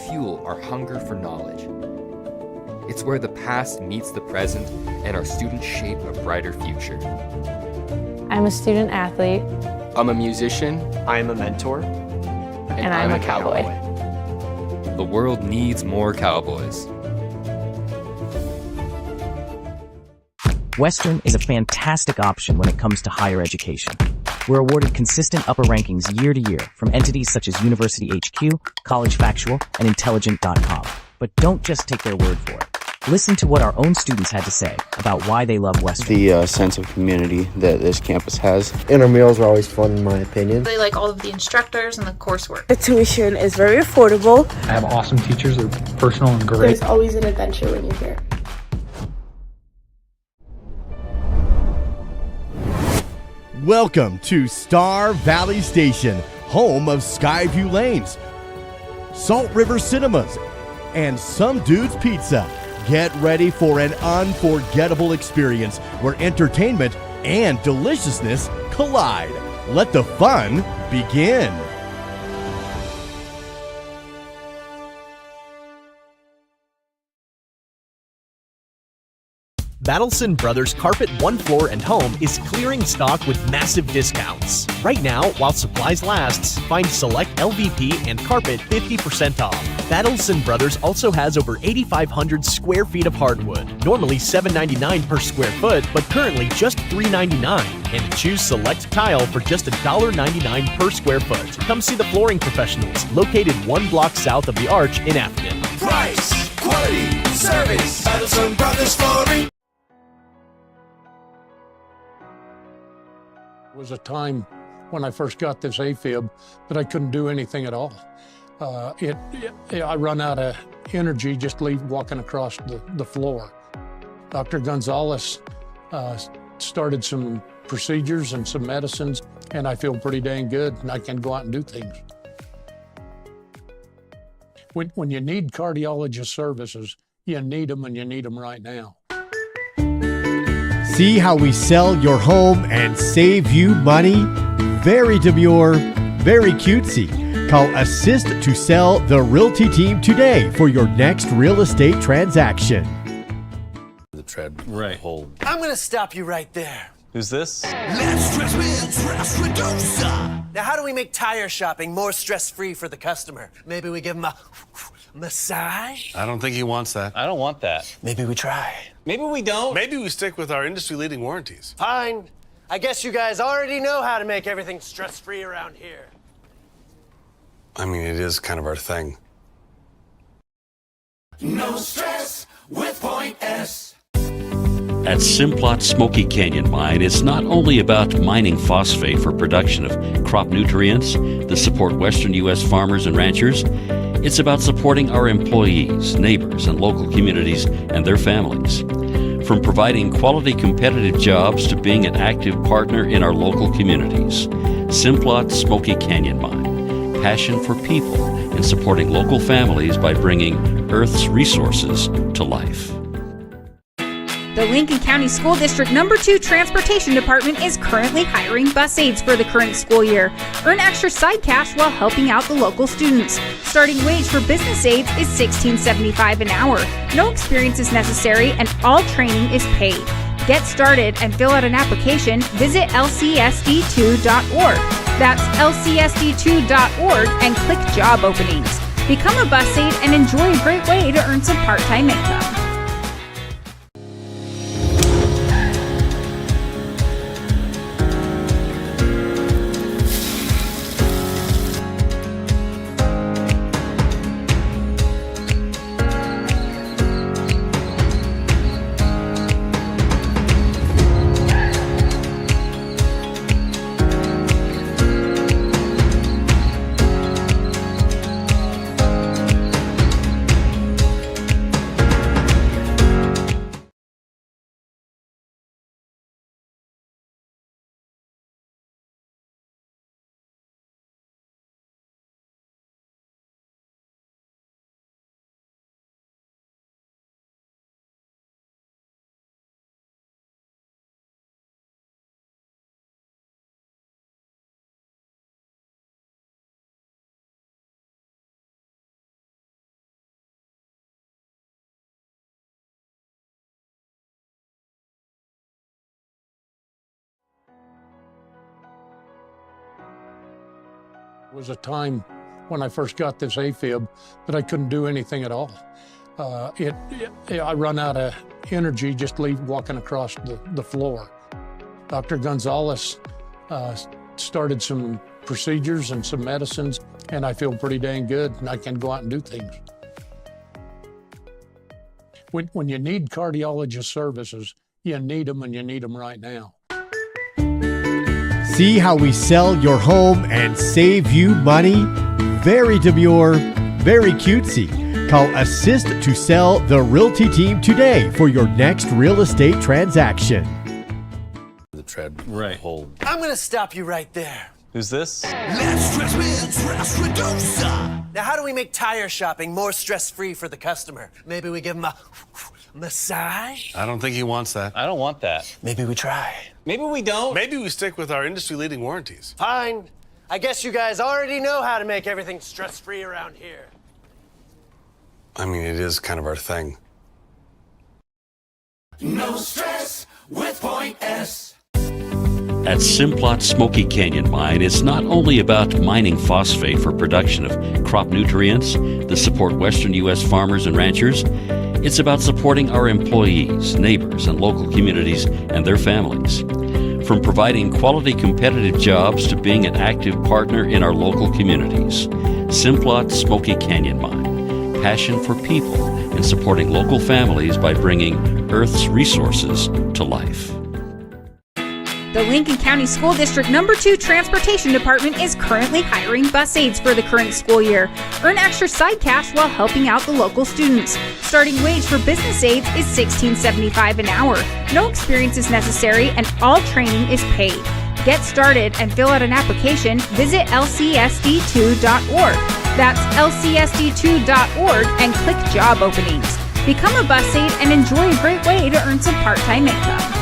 fuel our hunger for knowledge. It's where the past meets the present and our students shape a brighter future. I'm a student athlete. I'm a musician. I'm a mentor. And I'm a cowboy. The world needs more cowboys. Western is a fantastic option when it comes to higher education. We're awarded consistent upper rankings year to year from entities such as University HQ, College Factual, and Intelligent.com. But don't just take their word for it. Listen to what our own students had to say about why they love Western. The sense of community that this campus has. And our meals are always fun, in my opinion. They like all of the instructors and the coursework. The tuition is very affordable. I have awesome teachers. They're personal and great. There's always an adventure when you're here. Welcome to Star Valley Station, home of Skyview Lanes, Salt River Cinemas, and Some Dude's Pizza. Get ready for an unforgettable experience where entertainment and deliciousness collide. Let the fun begin. Battleson Brothers Carpet One Floor and Home is clearing stock with massive discounts. Right now, while supplies lasts, find select LVP and carpet 50% off. Battleson Brothers also has over 8,500 square feet of hardwood, normally $7.99 per square foot, but currently just $3.99. And choose select tile for just $1.99 per square foot. Come see the flooring professionals, located 1 block south of the Arch in Afton. Price, quality, service, Battleson Brothers Flooring. It was a time when I first got this AFib that I couldn't do anything at all. I run out of energy just walking across the floor. Dr. Gonzalez started some procedures and some medicines, and I feel pretty dang good, and I can go out and do things. When you need cardiologist services, you need them, and you need them right now. See how we sell your home and save you money? Very demure, very cutesy. Call Assist to Sell the Realty Team today for your next real estate transaction. The tread right. Hold. I'm going to stop you right there. Who's this? Let's stress with Stress Reducer. Now, how do we make tire shopping more stress-free for the customer? Maybe we give him a massage? I don't think he wants that. I don't want that. Maybe we try. Maybe we don't. Maybe we stick with our industry-leading warranties. Fine. I guess you guys already know how to make everything stress-free around here. I mean, it is kind of our thing. No stress with Point S. At Simplot Smoky Canyon Mine, it's not only about mining phosphate for production of crop nutrients that support Western U.S. farmers and ranchers. It's about supporting our employees, neighbors, and local communities and their families. From providing quality competitive jobs to being an active partner in our local communities. Simplot Smoky Canyon Mine. Passion for people and supporting local families by bringing Earth's resources to life. The Lincoln County School District No. 2 Transportation Department is currently hiring bus aides for the current school year. Earn extra side cash while helping out the local students. Starting wage for business aides is $16.75 an hour. No experience is necessary and all training is paid. Get started and fill out an application. Visit lcsd2.org. That's lcsd2.org and click job openings. Become a bus aide and enjoy a great way to earn some part-time income. was a time when I first got this AFib that I couldn't do anything at all. I run out of energy just walking across the floor. Dr. Gonzalez started some procedures and some medicines, and I feel pretty dang good, and I can go out and do things. When you need cardiologist services, you need them, and you need them right now. See how we sell your home and save you money? Very demure, very cutesy. Call Assist to Sell the Realty Team today for your next real estate transaction. The tread hold. I'm gonna stop you right there. Who's this? Less stress with Stress Reducer. Now, how do we make tire shopping more stress-free for the customer? Maybe we give him a massage? I don't think he wants that. I don't want that. Maybe we try. Maybe we don't. Maybe we stick with our industry-leading warranties. Fine. I guess you guys already know how to make everything stress-free around here. I mean, it is kind of our thing. No stress with Point S. At Simplot Smoky Canyon Mine, it's not only about mining phosphate for production of crop nutrients that support western U.S. farmers and ranchers. It's about supporting our employees, neighbors, and local communities and their families. From providing quality competitive jobs to being an active partner in our local communities. Simplot Smoky Canyon Mine. Passion for people and supporting local families by bringing Earth's resources to life. The Lincoln County School District No. 2 Transportation Department is currently hiring bus aides for the current school year. Earn extra side cash while helping out the local students. Starting wage for business aides is $16.75 an hour. No experience is necessary and all training is paid. Get started and fill out an application. Visit lcsd2.org. That's lcsd2.org and click job openings. Become a bus aide and enjoy a great way to earn some part-time income.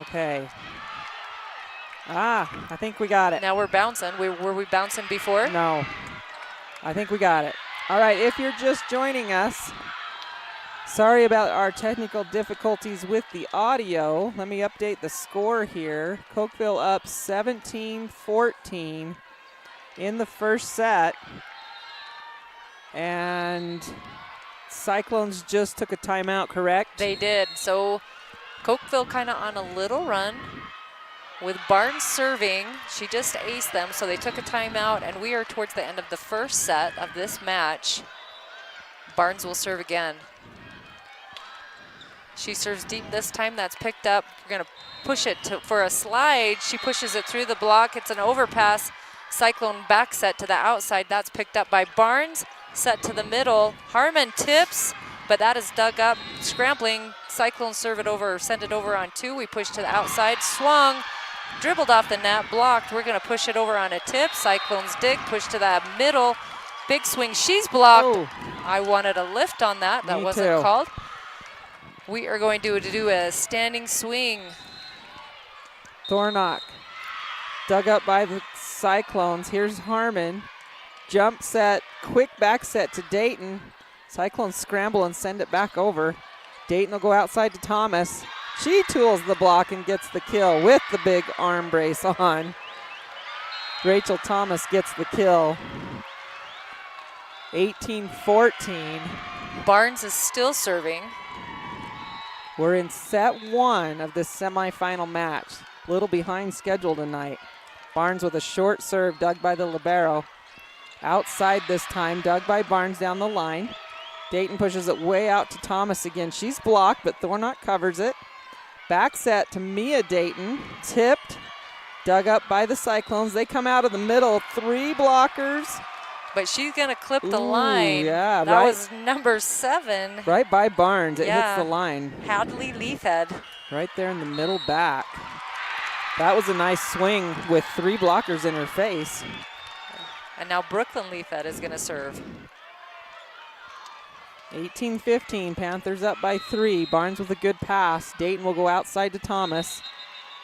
Okay. I think we got it. Now we're bouncing. Were we bouncing before? No. I think we got it. All right, if you're just joining us, sorry about our technical difficulties with the audio. Let me update the score here. Cokeville up 17-14 in the first set. And Cyclones just took a timeout, correct? They did. So Cokeville kind of on a little run with Barnes serving. She just aced them, so they took a timeout, and we are towards the end of the first set of this match. Barnes will serve again. She serves deep this time. That's picked up. We're going to push it for a slide. She pushes it through the block. It's an overpass. Cyclone back set to the outside. That's picked up by Barnes. Set to the middle. Harmon tips, but that is dug up. Scrambling. Cyclone serve it over, send it over on 2. We push to the outside. Swung. Dribbled off the net, blocked. We're going to push it over on a tip. Cyclones dig, push to that middle. Big swing, she's blocked. Oh. I wanted a lift on that. That wasn't called. We are going to do a standing swing. Thornock dug up by the Cyclones. Here's Harmon. Jump set, quick back set to Dayton. Cyclones scramble and send it back over. Dayton will go outside to Thomas. She tools the block and gets the kill with the big arm brace on. Rachel Thomas gets the kill. 18-14. Barnes is still serving. We're in set 1 of this semifinal match. A little behind schedule tonight. Barnes with a short serve dug by the libero. Outside this time, dug by Barnes down the line. Dayton pushes it way out to Thomas again. She's blocked, but Thornock covers it. Back set to Mia Dayton, tipped, dug up by the Cyclones. They come out of the middle, 3 blockers. But she's gonna clip the line. Yeah, that was number 7. Right by Barnes, it hits the line. Hadley Leithhead. Right there in the middle back. That was a nice swing with 3 blockers in her face. And now Brooklyn Leithhead is gonna serve. 18-15, Panthers up by 3. Barnes with a good pass. Dayton will go outside to Thomas.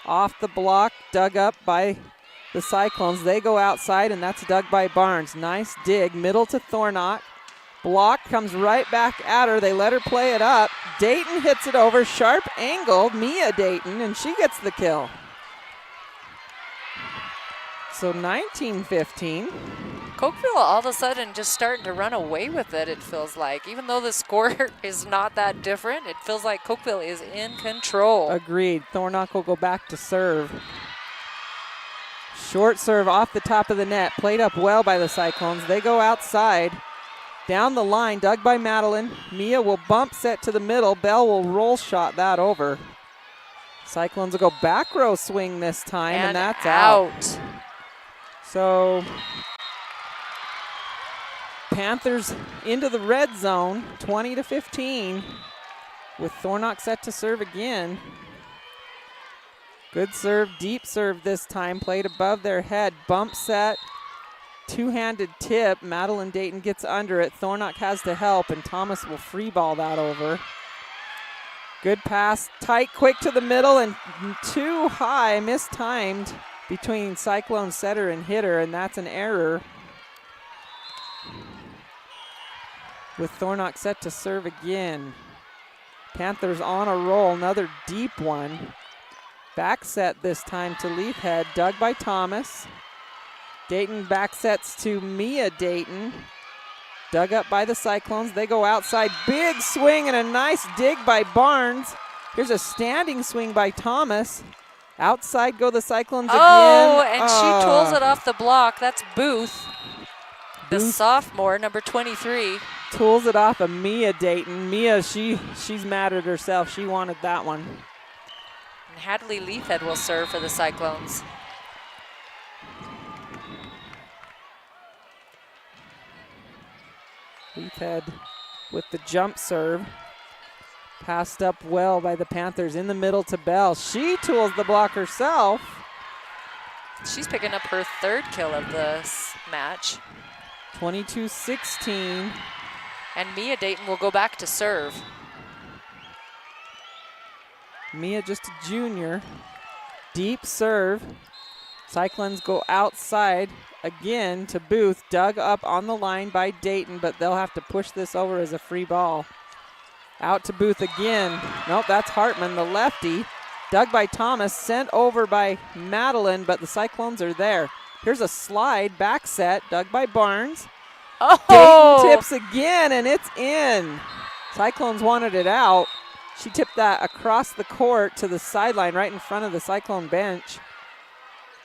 Off the block, dug up by the Cyclones. They go outside, and that's dug by Barnes. Nice dig, middle to Thornock. Block comes right back at her. They let her play it up. Dayton hits it over, sharp angle. Mia Dayton, and she gets the kill. So 19-15. Cokeville all of a sudden just starting to run away with it, it feels like. Even though the score is not that different, it feels like Cokeville is in control. Agreed. Thornock will go back to serve. Short serve off the top of the net. Played up well by the Cyclones. They go outside. Down the line, dug by Madeline. Mia will bump set to the middle. Bell will roll shot that over. Cyclones will go back row swing this time, and that's out. So Panthers into the red zone, 20-15, with Thornock set to serve again. Good serve, deep serve this time, played above their head. Bump set, two-handed tip. Madeline Dayton gets under it. Thornock has to help, and Thomas will free ball that over. Good pass, tight, quick to the middle, and too high, mistimed between Cyclone setter and hitter, and that's an error. With Thornock set to serve again. Panthers on a roll, another deep one. Back set this time to Leithhead, dug by Thomas. Dayton back sets to Mia Dayton. Dug up by the Cyclones, they go outside. Big swing and a nice dig by Barnes. Here's a standing swing by Thomas. Outside go the Cyclones again. Oh, and she tools it off the block. That's Booth, the sophomore, number 23. Tools it off of Mia Dayton. Mia, she's mad at herself. She wanted that one. And Hadley Leithhead will serve for the Cyclones. Leithhead with the jump serve. Passed up well by the Panthers in the middle to Bell. She tools the block herself. She's picking up her 3rd kill of this match. 22-16. And Mia Dayton will go back to serve. Mia just a junior. Deep serve. Cyclones go outside again to Booth. Dug up on the line by Dayton, but they'll have to push this over as a free ball. Out to Booth again. Nope, that's Hartman, the lefty. Dug by Thomas, sent over by Madeline, but the Cyclones are there. Here's a slide, back set, dug by Barnes. Oh! Dayton tips again, and it's in. Cyclones wanted it out. She tipped that across the court to the sideline right in front of the Cyclone bench,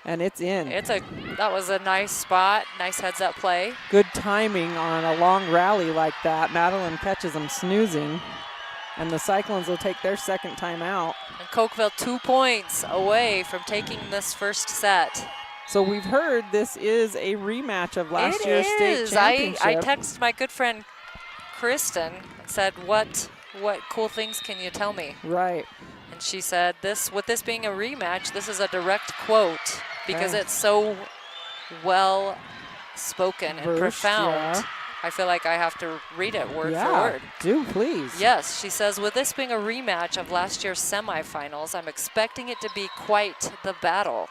and it's in. That was a nice spot, nice heads-up play. Good timing on a long rally like that. Madeline catches them snoozing, and the Cyclones will take their second timeout. And Cokeville 2 points away from taking this first set. So we've heard this is a rematch of last year's state championship. I texted my good friend Kristen and said, what cool things can you tell me? Right. And she said, with this being a rematch, this is a direct quote because it's so well spoken and profound. Yeah. I feel like I have to read it word for word. Do please. Yes, she says, with this being a rematch of last year's semifinals, I'm expecting it to be quite the battle.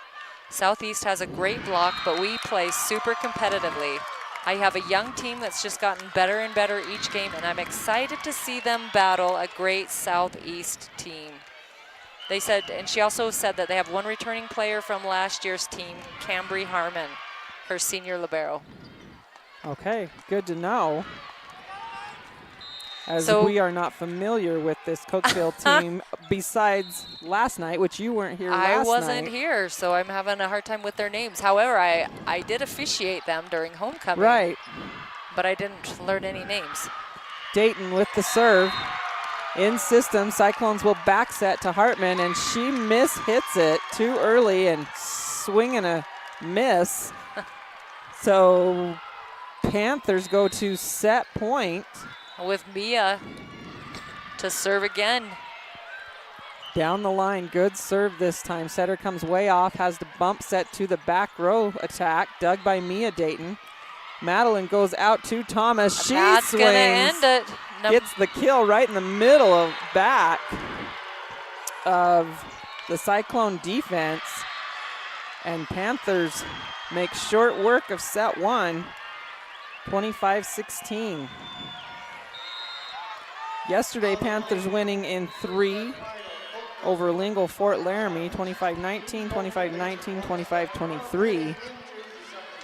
Southeast has a great block, but we play super competitively. I have a young team that's just gotten better and better each game, and I'm excited to see them battle a great Southeast team. They said, and she also said that they have one returning player from last year's team, Cambry Harmon, her senior libero. Okay, good to know. As So- we are not familiar with this Cokeville team besides last night, which you weren't here last night. I wasn't here, so I'm having a hard time with their names. However, I did officiate them during homecoming. Right. But I didn't learn any names. Dayton with the serve. In system, Cyclones will back set to Hartman, and she hits it too early and swinging a miss. So Panthers go to set point. With Mia to serve again. Down the line, good serve this time. Setter comes way off, has the bump set to the back row attack, dug by Mia Dayton. Madeline goes out to Thomas. She That's swings, gonna end it. gets the kill right in the middle of back of the Cyclone defense. And Panthers make short work of set one, 25-16. Yesterday, Panthers winning in 3 over Lingle Fort Laramie, 25-19, 25-19, 25-23.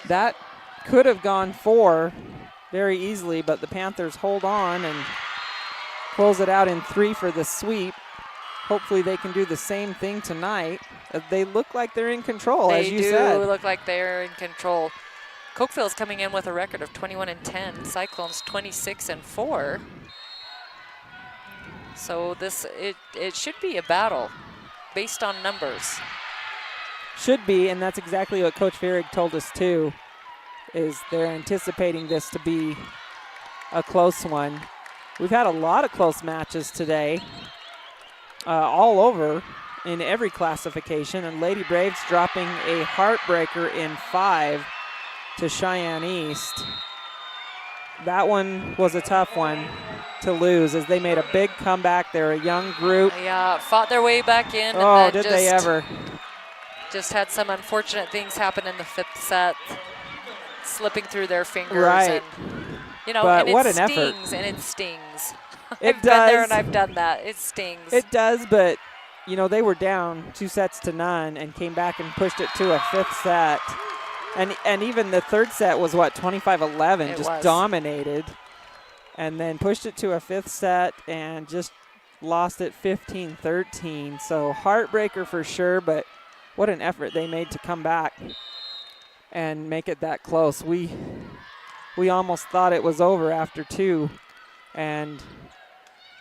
That could have gone 4 very easily, but the Panthers hold on and close it out in 3 for the sweep. Hopefully they can do the same thing tonight. They look like they're in control, as you said. They do look like they're in control. Cokeville's coming in with a record of 21-10. Cyclones 26-4. So it should be a battle based on numbers. Should be, and that's exactly what Coach Vierig told us too, is they're anticipating this to be a close one. We've had a lot of close matches today, all over in every classification, and Lady Braves dropping a heartbreaker in 5 to Cheyenne East. That one was a tough one to lose as they made a big comeback. They're a young group. Yeah, fought their way back in. Oh, and then did they ever. Just had some unfortunate things happen in the 5th set, slipping through their fingers. Right. And, but and what it an stings, effort. and it stings. It I've does. been there and I've done that. It stings. It does, but, they were down 2-0 and came back and pushed it to a 5th set. And even the 3rd set was, 25-11, just dominated. And then pushed it to a 5th set and just lost it 15-13. So heartbreaker for sure, but what an effort they made to come back and make it that close. We almost thought it was over after 2, and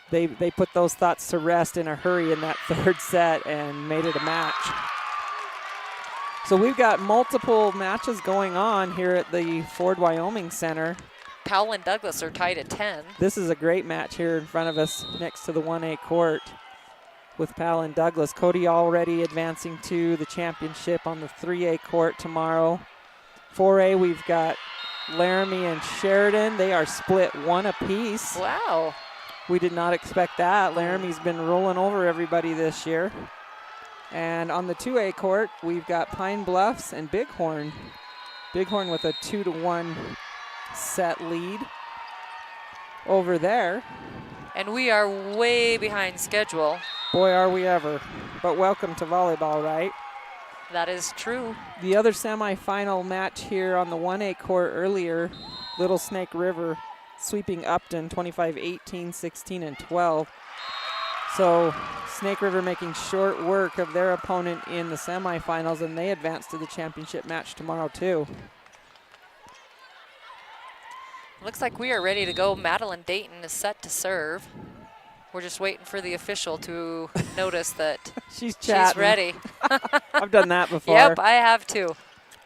they put those thoughts to rest in a hurry in that 3rd set and made it a match. So we've got multiple matches going on here at the Ford Wyoming Center. Powell and Douglas are tied at 10. This is a great match here in front of us next to the 1A court with Powell and Douglas. Cody already advancing to the championship on the 3A court tomorrow. 4A, we've got Laramie and Sheridan. They are split 1 apiece. Wow. We did not expect that. Laramie's been rolling over everybody this year. And on the 2A court, we've got Pine Bluffs and Bighorn. Bighorn with a 2-1 set lead over there. And we are way behind schedule. Boy, are we ever. But welcome to volleyball, right? That is true. The other semifinal match here on the 1A court earlier, Little Snake River sweeping Upton 25-18, 16, and 12. So Snake River making short work of their opponent in the semifinals, and they advance to the championship match tomorrow too. Looks like we are ready to go. Madeline Dayton is set to serve. We're just waiting for the official to notice that she's ready. I've done that before. Yep, I have too.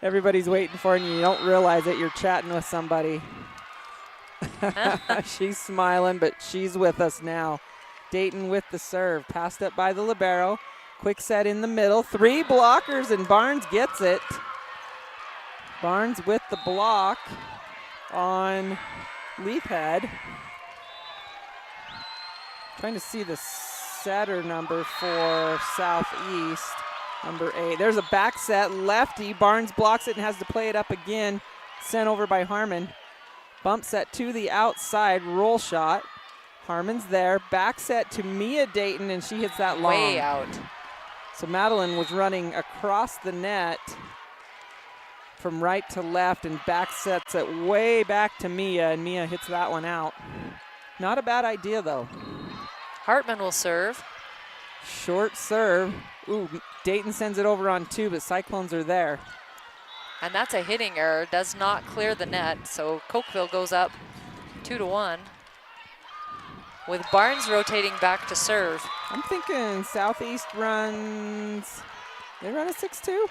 Everybody's waiting for it and you don't realize that you're chatting with somebody. She's smiling, but she's with us now. Dayton with the serve. Passed up by the libero. Quick set in the middle. 3 blockers, and Barnes gets it. Barnes with the block on Leafhead. Trying to see the setter number for Southeast, number 8. There's a back set, lefty. Barnes blocks it and has to play it up again. Sent over by Harmon. Bump set to the outside, roll shot. Harmon's there. Back set to Mia Dayton, and she hits that long. Way out. So Madeline was running across the net from right to left and back sets it way back to Mia, and Mia hits that one out. Not a bad idea, though. Hartman will serve. Short serve. Ooh, Dayton sends it over on 2, but Cyclones are there. And that's a hitting error. Does not clear the net, so Cokeville goes up 2-1. With Barnes rotating back to serve. I'm thinking Southeast runs, they run a 6-2?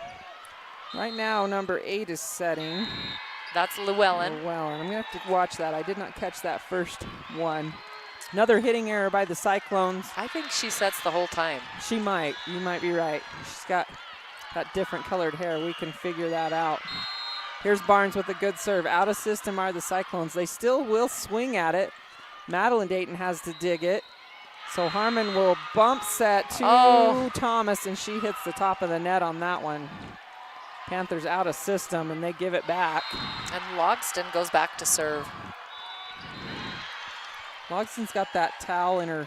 Right now, number 8 is setting. That's Llewellyn. Llewellyn. I'm going to have to watch that. I did not catch that first one. Another hitting error by the Cyclones. I think she sets the whole time. She might. You might be right. She's got different colored hair. We can figure that out. Here's Barnes with a good serve. Out of system are the Cyclones. They still will swing at it. Madeline Dayton has to dig it. So Harmon will bump set to Thomas, and she hits the top of the net on that one. Panthers out of system, and they give it back. And Logston goes back to serve. Logston's got that towel in her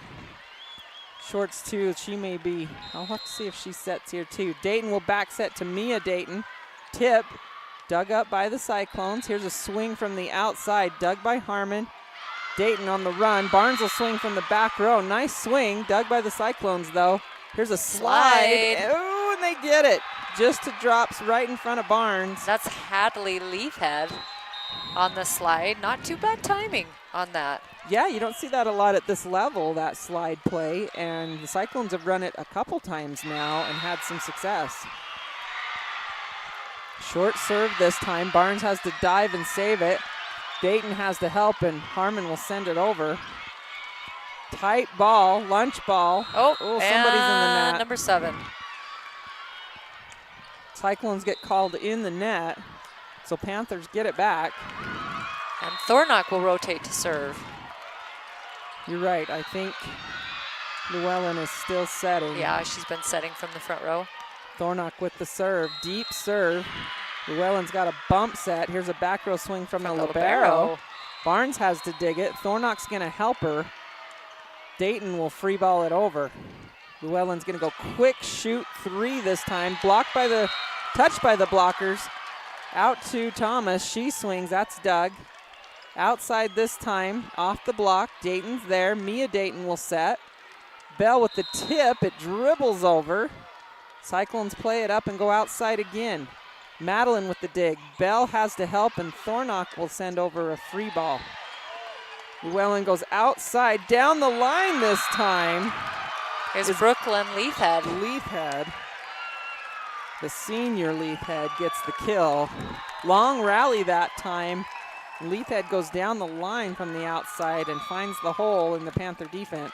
shorts too. She may be, I'll have to see if she sets here too. Dayton will back set to Mia Dayton. Tip, dug up by the Cyclones. Here's a swing from the outside, dug by Harmon. Dayton on the run. Barnes will swing from the back row. Nice swing, dug by the Cyclones though. Here's a slide. Oh, and they get it. Just drops right in front of Barnes. That's Hadley Leafhead on the slide. Not too bad timing on that. Yeah, you don't see that a lot at this level, that slide play, and the Cyclones have run it a couple times now and had some success. Short serve this time. Barnes has to dive and save it. Dayton has to help, and Harmon will send it over. Tight ball, lunch ball. Oh, somebody's in the net. Number 7. Cyclones get called in the net, so Panthers get it back. And Thornock will rotate to serve. You're right. I think Llewellyn is still setting. Yeah, she's been setting from the front row. Thornock with the serve. Deep serve. Llewellyn's got a bump set. Here's a back row swing from the libero. Barnes has to dig it. Thornock's going to help her. Dayton will free ball it over. Llewellyn's going to go quick shoot 3 this time. Blocked by the, touched by the blockers. Out to Thomas. She swings. That's Doug. Outside this time. Off the block. Dayton's there. Mia Dayton will set. Bell with the tip. It dribbles over. Cyclones play it up and go outside again. Madeline with the dig. Bell has to help, and Thornock will send over a free ball. Llewellyn goes outside, down the line this time. Here's Brooklyn Leafhead. Leafhead. The senior Leafhead gets the kill. Long rally that time. Leafhead goes down the line from the outside and finds the hole in the Panther defense.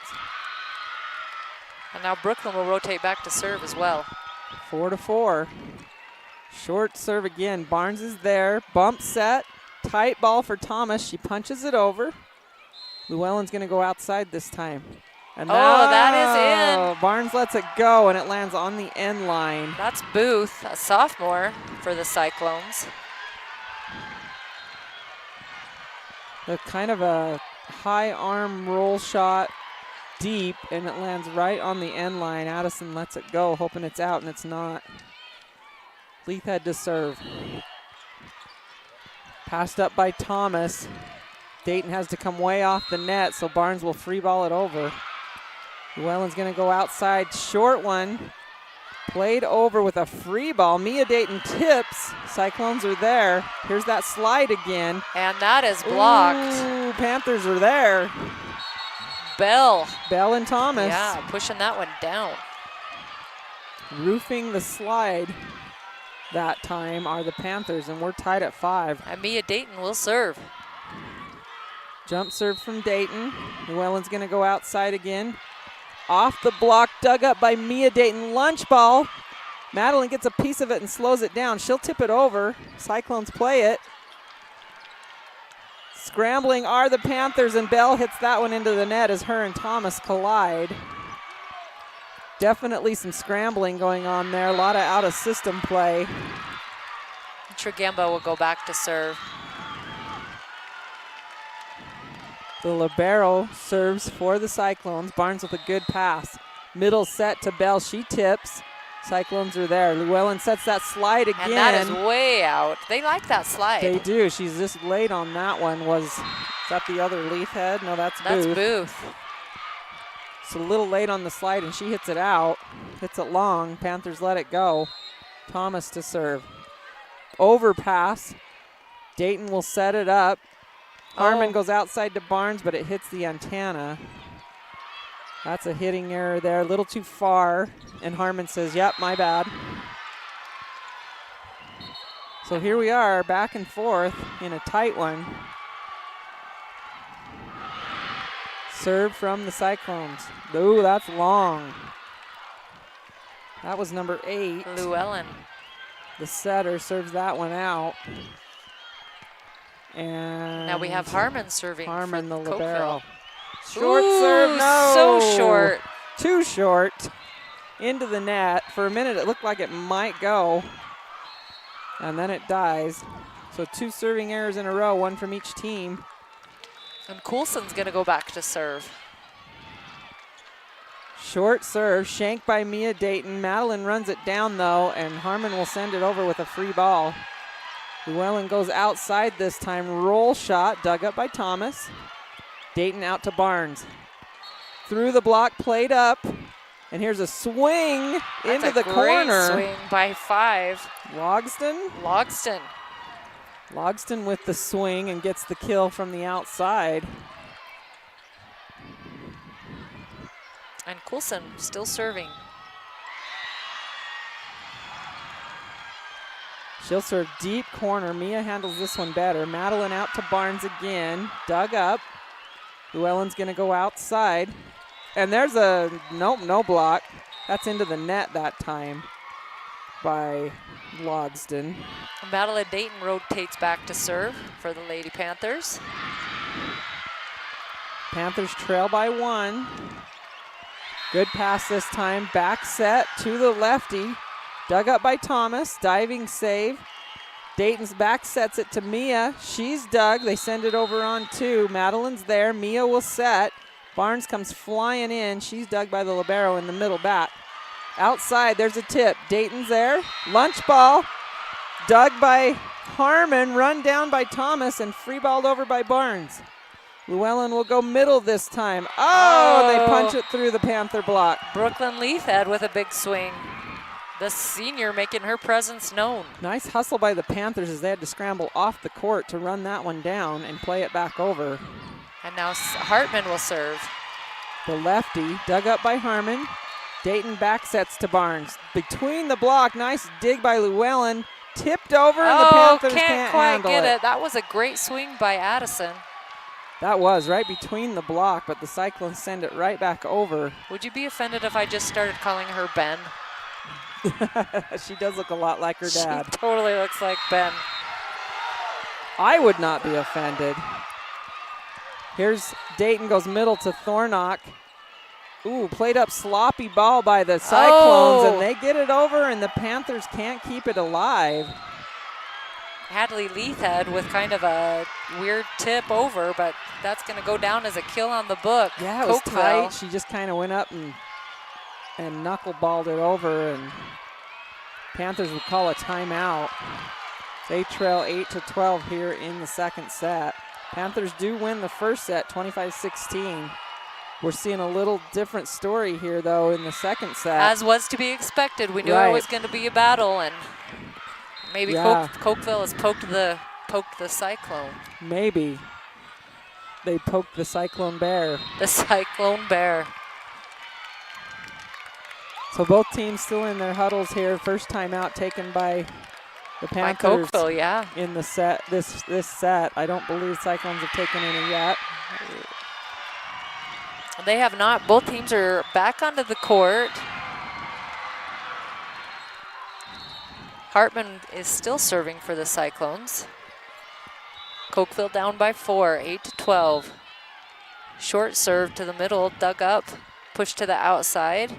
And now Brooklyn will rotate back to serve as well. 4-4. Short serve again. Barnes is there. Bump set. Tight ball for Thomas. She punches it over. Llewellyn's going to go outside this time. And that is in. Barnes lets it go, and it lands on the end line. That's Booth, a sophomore for the Cyclones. The kind of a high arm roll shot deep, and it lands right on the end line. Addison lets it go, hoping it's out, and it's not. Leithhead to serve. Passed up by Thomas. Dayton has to come way off the net, so Barnes will free ball it over. Llewellyn's going to go outside. Short one. Played over with a free ball. Mia Dayton tips. Cyclones are there. Here's that slide again. And that is blocked. Ooh, Panthers are there. Bell and Thomas. Yeah, pushing that one down. Roofing the slide that time are the Panthers, and we're tied at 5. And Mia Dayton will serve. Jump serve from Dayton. Llewellyn's going to go outside again. Off the block, dug up by Mia Dayton. Lunch ball. Madeline gets a piece of it and slows it down. She'll tip it over. Cyclones play it. Scrambling are the Panthers, and Bell hits that one into the net as her and Thomas collide. Definitely some scrambling going on there. A lot of out-of-system play. Tregamba will go back to serve. The libero serves for the Cyclones. Barnes with a good pass. Middle set to Bell. She tips. Cyclones are there. Llewellyn sets that slide again. And that is way out. They like that slide. They do. She's just late on that one. Is that the other Leithhead? No, that's Booth. That's Booth. It's a little late on the slide, and she hits it out. Hits it long. Panthers let it go. Thomas to serve. Overpass. Dayton will set it up. Harmon goes outside to Barnes, but it hits the antenna. That's a hitting error there, a little too far. And Harmon says, yep, my bad. So here we are, back and forth in a tight one. Serve from the Cyclones. Ooh, that's long. That was number 8. Llewellyn. The setter serves that one out. And now we have Harmon serving. Harmon, the Cokeville. libero. Short serve, no. So short. Too short. Into the net. For a minute, it looked like it might go. And then it dies. So 2 serving errors in a row, 1 from each team. And Coulson's going to go back to serve. Short serve, shanked by Mia Dayton. Madeline runs it down, though, and Harmon will send it over with a free ball. Llewellyn goes outside this time. Roll shot, dug up by Thomas. Dayton out to Barnes. Through the block, played up. And here's a swing into the corner. Swing by 5. Logston with the swing and gets the kill from the outside. And Coulson still serving. She'll serve deep corner. Mia handles this one better. Madeline out to Barnes again. Dug up. Llewellyn's going to go outside. And there's a, no block. That's into the net that time by Logston. Madeline Dayton rotates back to serve for the Lady Panthers. Panthers trail by 1. Good pass this time. Back set to the lefty. Dug up by Thomas. Diving save. Dayton's back sets it to Mia. She's dug. They send it over on 2. Madeline's there. Mia will set. Barnes comes flying in. She's dug by the libero in the middle back. Outside, there's a tip. Dayton's there. Lunch ball. Dug by Harmon. Run down by Thomas and free balled over by Barnes. Llewellyn will go middle this time. Oh, they punch it through the Panther block. Brooklyn Leithhead with a big swing. The senior making her presence known. Nice hustle by the Panthers as they had to scramble off the court to run that one down and play it back over. And now Hartman will serve. The lefty, dug up by Harmon. Dayton back sets to Barnes. Between the block, nice dig by Llewellyn. Tipped over and the Panthers can't quite handle get it. it. That was a great swing by Addison. That was right between the block, but the Cyclones send it right back over. Would you be offended if I just started calling her Ben? She does look a lot like her dad. She totally looks like Ben. I would not be offended. Here's Dayton, goes middle to Thornock. Ooh, played up sloppy ball by the Cyclones, and they get it over, and the Panthers can't keep it alive. Hadley Leithhead with kind of a weird tip over, but that's going to go down as a kill on the book. Yeah, it was Cokeville. tight. She just kind of went up and knuckleballed it over, and Panthers would call a timeout. They trail 8-12 here in the second set. Panthers do win the first set, 25-16. We're seeing a little different story here, though, in the second set. As was to be expected. We knew it was going to be a battle, and maybe Cokeville has poked the Cyclone. Maybe. They poked the Cyclone Bear. The Cyclone Bear. So both teams still in their huddles here. First timeout taken by the Panthers. By Cokeville, yeah. In the set, this set. I don't believe Cyclones have taken any yet. They have not. Both teams are back onto the court. Hartman is still serving for the Cyclones. Cokeville down by 4, 8-12. Short serve to the middle, dug up, pushed to the outside.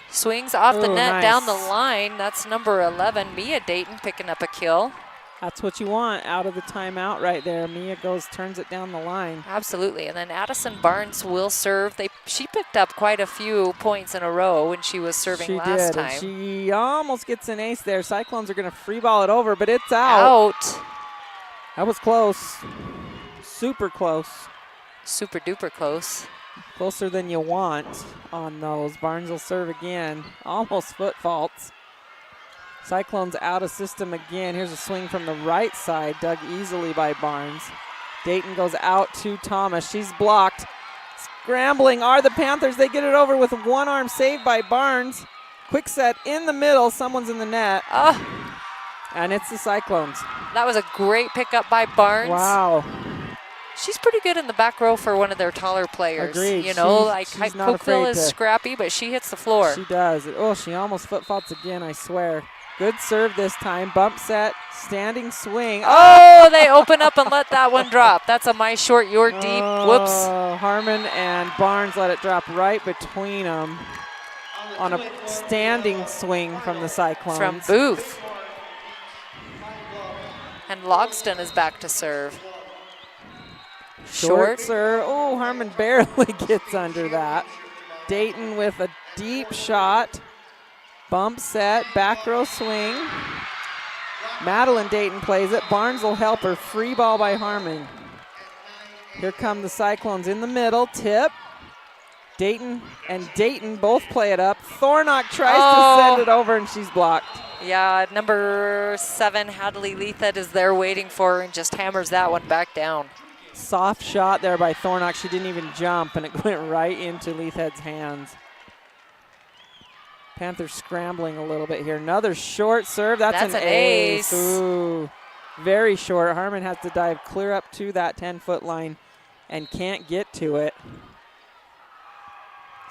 Swings off the net, down the line. That's number 11, Mia Dayton, picking up a kill. That's what you want out of the timeout right there. Mia turns it down the line. Absolutely, and then Addison Barnes will serve. She picked up quite a few points in a row when she was serving last time. And she almost gets an ace there. Cyclones are going to free ball it over, but it's out. That was close. Super close. Super duper close. Closer than you want on those. Barnes will serve again. Almost foot faults. Cyclones out of system again. Here's a swing from the right side, dug easily by Barnes. Dayton goes out to Thomas. She's blocked. Scrambling are the Panthers. They get it over with a one-arm save by Barnes. Quick set in the middle. Someone's in the net. And it's the Cyclones. That was a great pickup by Barnes. Wow. She's pretty good in the back row for one of their taller players. Agreed. You know, she's not Cokeville is scrappy, but she hits the floor. She does. Oh, she almost foot faults again, I swear. Good serve this time. Bump set, standing swing. Oh, they open up and let that one drop. That's a my short, your deep. Whoops. Harmon and Barnes let it drop right between them on a standing swing from the Cyclones. From Booth. And Logston is back to serve. Short serve. Oh, Harmon barely gets under that. Dayton with a deep shot. Bump set, back row swing. Madeline Dayton plays it. Barnes will help her. Free ball by Harmon. Here come the Cyclones in the middle. Tip. Dayton and Dayton both play it up. Thornock tries to send it over, and she's blocked. Yeah, number 7, Hadley Leithhead, is there waiting for her and just hammers that one back down. Soft shot there by Thornock. She didn't even jump, and it went right into Leithhead's hands. Panthers scrambling a little bit here. Another short serve. That's an ace. Ooh, very short. Harmon has to dive clear up to that 10-foot line and can't get to it.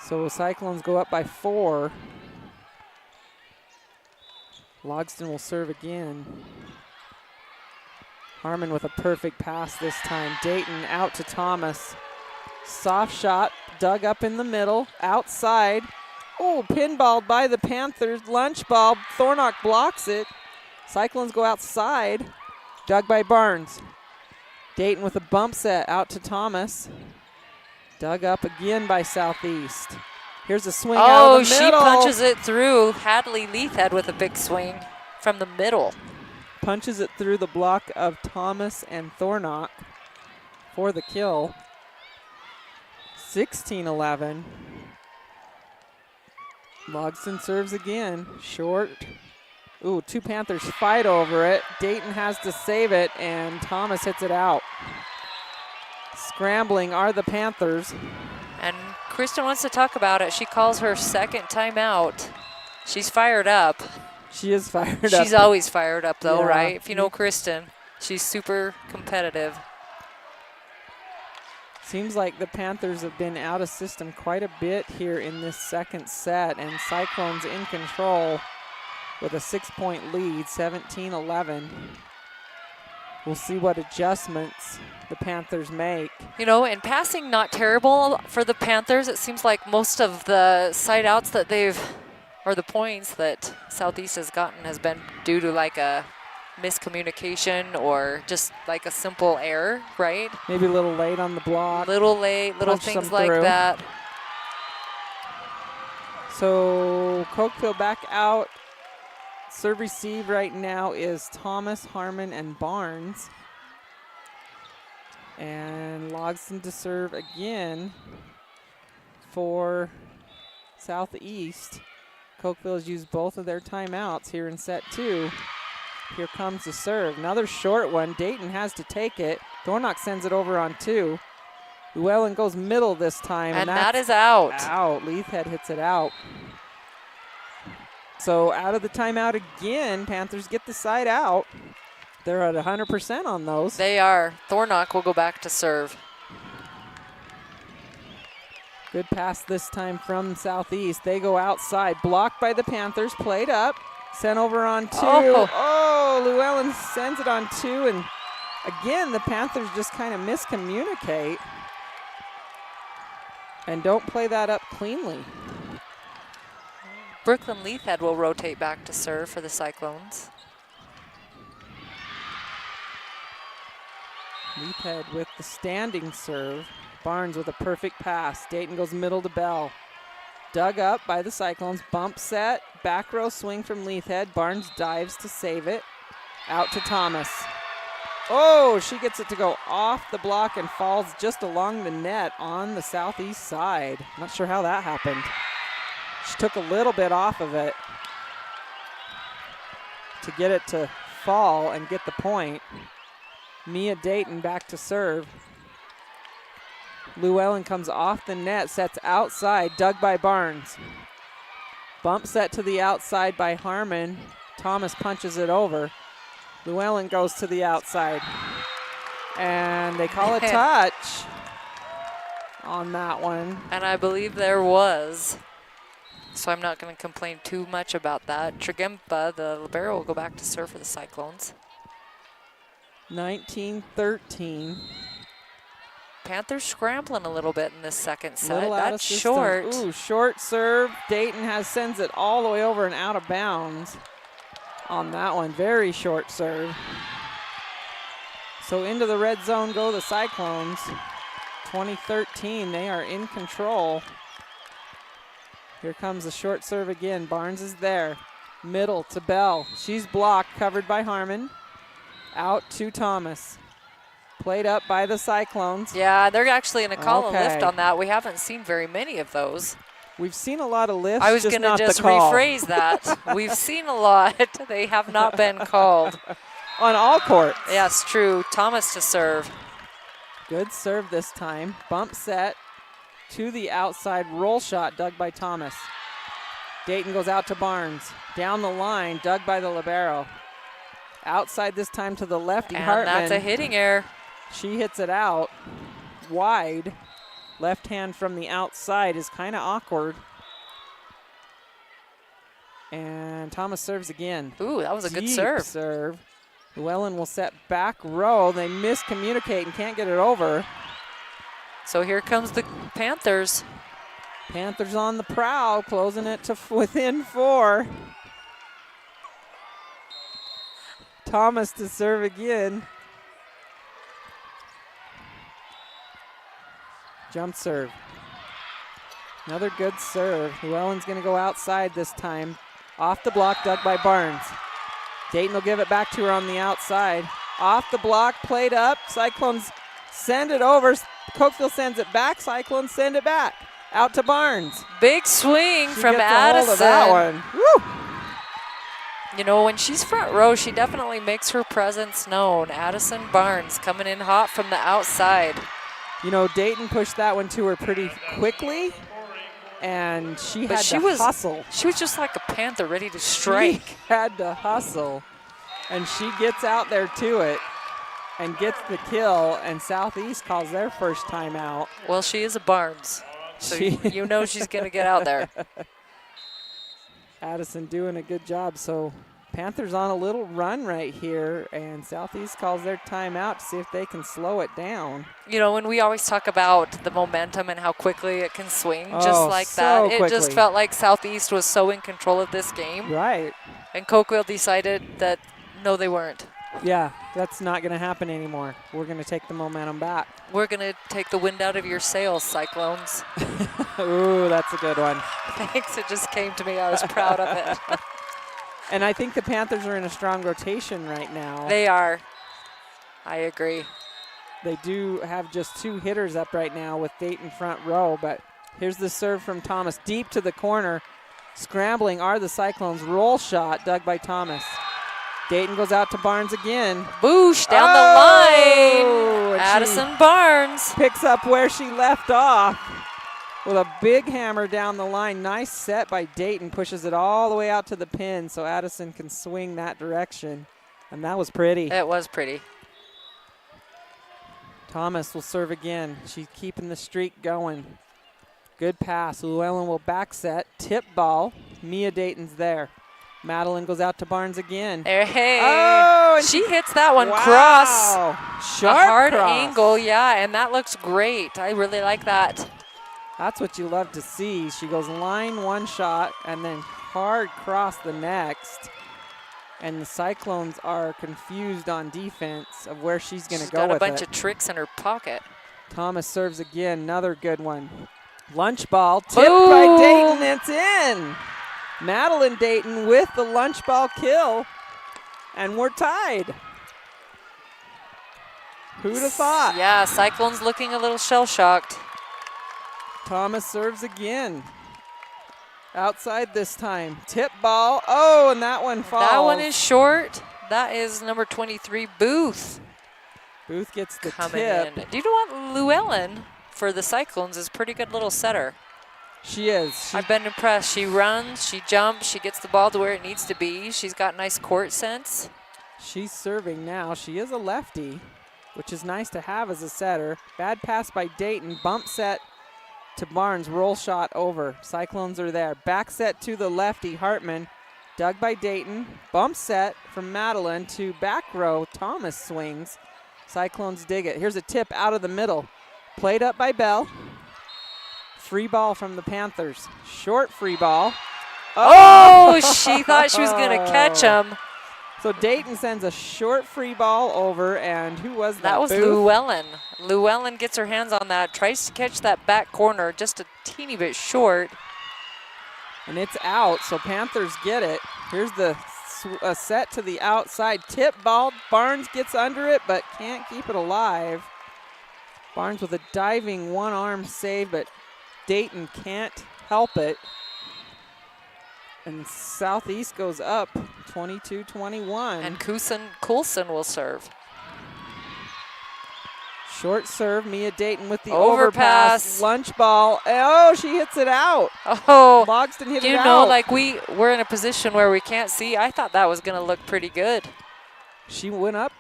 So Cyclones go up by 4. Logston will serve again. Harmon with a perfect pass this time. Dayton out to Thomas. Soft shot, dug up in the middle, outside. Oh, pinballed by the Panthers. Lunch ball. Thornock blocks it. Cyclones go outside. Dug by Barnes. Dayton with a bump set out to Thomas. Dug up again by Southeast. Here's a swing out of the middle. She punches it through. Hadley Leithhead with a big swing from the middle. Punches it through the block of Thomas and Thornock for the kill. 16-11. Logston serves again. Short. Ooh, 2 Panthers fight over it. Dayton has to save it, and Thomas hits it out. Scrambling are the Panthers. And Kristen wants to talk about it. She calls her second timeout. She's fired up. She is fired up. She's always fired up, though, Yeah. right? If you know Kristen, she's super competitive. Seems like the Panthers have been out of system quite a bit here in this second set, and Cyclones in control with a 6-point lead, 17-11. We'll see what adjustments the Panthers make. You know, and passing not terrible for the Panthers. It seems like most of the side outs that or the points that Southeast has gotten has been due to like a miscommunication or just like a simple error, right? Maybe a little late on the block. Little late, little things like that. So Cokeville back out. Serve receive right now is Thomas, Harmon, and Barnes. And Logston to serve again for Southeast. Cokeville has used both of their timeouts here in set 2. Here comes the serve. Another short one. Dayton has to take it. Thornock sends it over on 2. Llewellyn goes middle this time. And that is out. Out. Leithhead hits it out. So out of the timeout again, Panthers get the side out. They're at 100% on those. They are. Thornock will go back to serve. Good pass this time from Southeast. They go outside. Blocked by the Panthers. Played up. Sent over on 2. Oh, Llewellyn sends it on 2. And again, the Panthers just kind of miscommunicate and don't play that up cleanly. Brooklyn Leithhead will rotate back to serve for the Cyclones. Leithhead with the standing serve. Barnes with a perfect pass. Dayton goes middle to Bell. Dug up by the Cyclones. Bump set. Back row swing from Leithhead. Barnes dives to save it. Out to Thomas. Oh, she gets it to go off the block and falls just along the net on the Southeast side. Not sure how that happened. She took a little bit off of it to get it to fall and get the point. Mia Dayton back to serve. Llewellyn comes off the net, sets outside, dug by Barnes. Bump set to the outside by Harmon. Thomas punches it over. Llewellyn goes to the outside. And they call a touch on that one. And I believe there was. So I'm not going to complain too much about that. Tregempa, the libero, will go back to serve for the Cyclones. 19-13. Panthers scrambling a little bit in this second set. Little That's short. Ooh, short serve. Dayton sends it all the way over and out of bounds on that one. Very short serve. So into the red zone go the Cyclones. 2013, they are in control. Here comes the short serve again. Barnes is there. Middle to Bell. She's blocked, covered by Harmon. Out to Thomas. Played up by the Cyclones. Yeah, they're actually going to call a lift on that. We haven't seen very many of those. We've seen a lot of lifts. I was going to just rephrase that. We've seen a lot. They have not been called. On all courts. Yes, true. Thomas to serve. Good serve this time. Bump set to the outside. Roll shot dug by Thomas. Dayton goes out to Barnes. Down the line, dug by the libero. Outside this time to the lefty, and Hartman. That's a hitting error. She hits it out wide. Left hand from the outside is kind of awkward. And Thomas serves again. Ooh, that was a good serve. Serve. Llewellyn will set back row. They miscommunicate and can't get it over. So here comes the Panthers. Panthers on the prowl, closing it to within 4. Thomas to serve again. Jump serve. Another good serve. Llewellyn's going to go outside this time. Off the block, dug by Barnes. Dayton will give it back to her on the outside. Off the block, played up. Cyclones send it over. Cokeville sends it back. Cyclones send it back. Out to Barnes. Big swing She from gets Addison. a hold of that one. Woo! You know, when she's front row, she definitely makes her presence known. Addison Barnes coming in hot from the outside. You know, Dayton pushed that one to her pretty quickly, and she had to hustle. She was just like a panther ready to strike. She had to hustle, and she gets out there to it and gets the kill, and Southeast calls their first timeout. Well, she is a Barnes, so you know she's going to get out there. Addison doing a good job, so Panthers on a little run right here, and Southeast calls their timeout to see if they can slow it down. You know, when we always talk about the momentum and how quickly it can swing, just Oh, like so that, it quickly. just felt like Southeast was so in control of this game. Right. And Cokeville decided that, no, they weren't. Yeah, that's not going to happen anymore. We're going to take the momentum back. We're going to take the wind out of your sails, Cyclones. Ooh, that's a good one. Thanks, it just came to me. I was proud of it. And I think the Panthers are in a strong rotation right now. They are. I agree. They do have just 2 hitters up right now with Dayton front row, but here's the serve from Thomas deep to the corner. Scrambling are the Cyclones. Roll shot dug by Thomas. Dayton goes out to Barnes again. Boosh down the line. Addison Barnes picks up where she left off with a big hammer down the line. Nice set by Dayton. Pushes it all the way out to the pin so Addison can swing that direction. And that was pretty. It was pretty. Thomas will serve again. She's keeping the streak going. Good pass. Llewellyn will back set. Tip ball. Mia Dayton's there. Madeline goes out to Barnes again. Hey, oh, she hits that one wow. cross. Sharp a hard cross. angle, yeah, and that looks great. I really like that. That's what you love to see. She goes line one shot and then hard cross the next. And the Cyclones are confused on defense of where she's going to go with it. She's got a bunch of tricks in her pocket. Thomas serves again, another good one. Lunch ball, tipped by Dayton, it's in. Madeline Dayton with the lunch ball kill, and we're tied. Who'd have thought? Yeah, Cyclones looking a little shell-shocked. Thomas serves again. Outside this time. Tip ball. Oh, and that one falls. That one is short. That is number 23, Booth. Booth gets the coming tip. in. Do you know what? Llewellyn for the Cyclones is a pretty good little setter. She is. I've been impressed. She runs, she jumps, she gets the ball to where it needs to be. She's got nice court sense. She's serving now. She is a lefty, which is nice to have as a setter. Bad pass by Dayton. Bump set to Barnes. Roll shot over. Cyclones are there. Back set to the lefty, Hartman. Dug by Dayton. Bump set from Madeline to back row. Thomas swings. Cyclones dig it. Here's a tip out of the middle. Played up by Bell. Free ball from the Panthers. Short free ball. Oh, she thought she was going to catch him. So Dayton sends a short free ball over, and who was that? That was Booth? Llewellyn. Llewellyn gets her hands on that, tries to catch that back corner, just a teeny bit short. And it's out, so Panthers get it. Here's the set to the outside. Tip ball. Barnes gets under it, but can't keep it alive. Barnes with a diving one-arm save, but Dayton can't help it. And Southeast goes up 22-21. And Coulson will serve. Short serve, Mia Dayton with the overpass. Lunch ball. Oh, she hits it out. Oh, Logston hit it out. You know, like we're in a position where we can't see. I thought that was going to look pretty good. She went up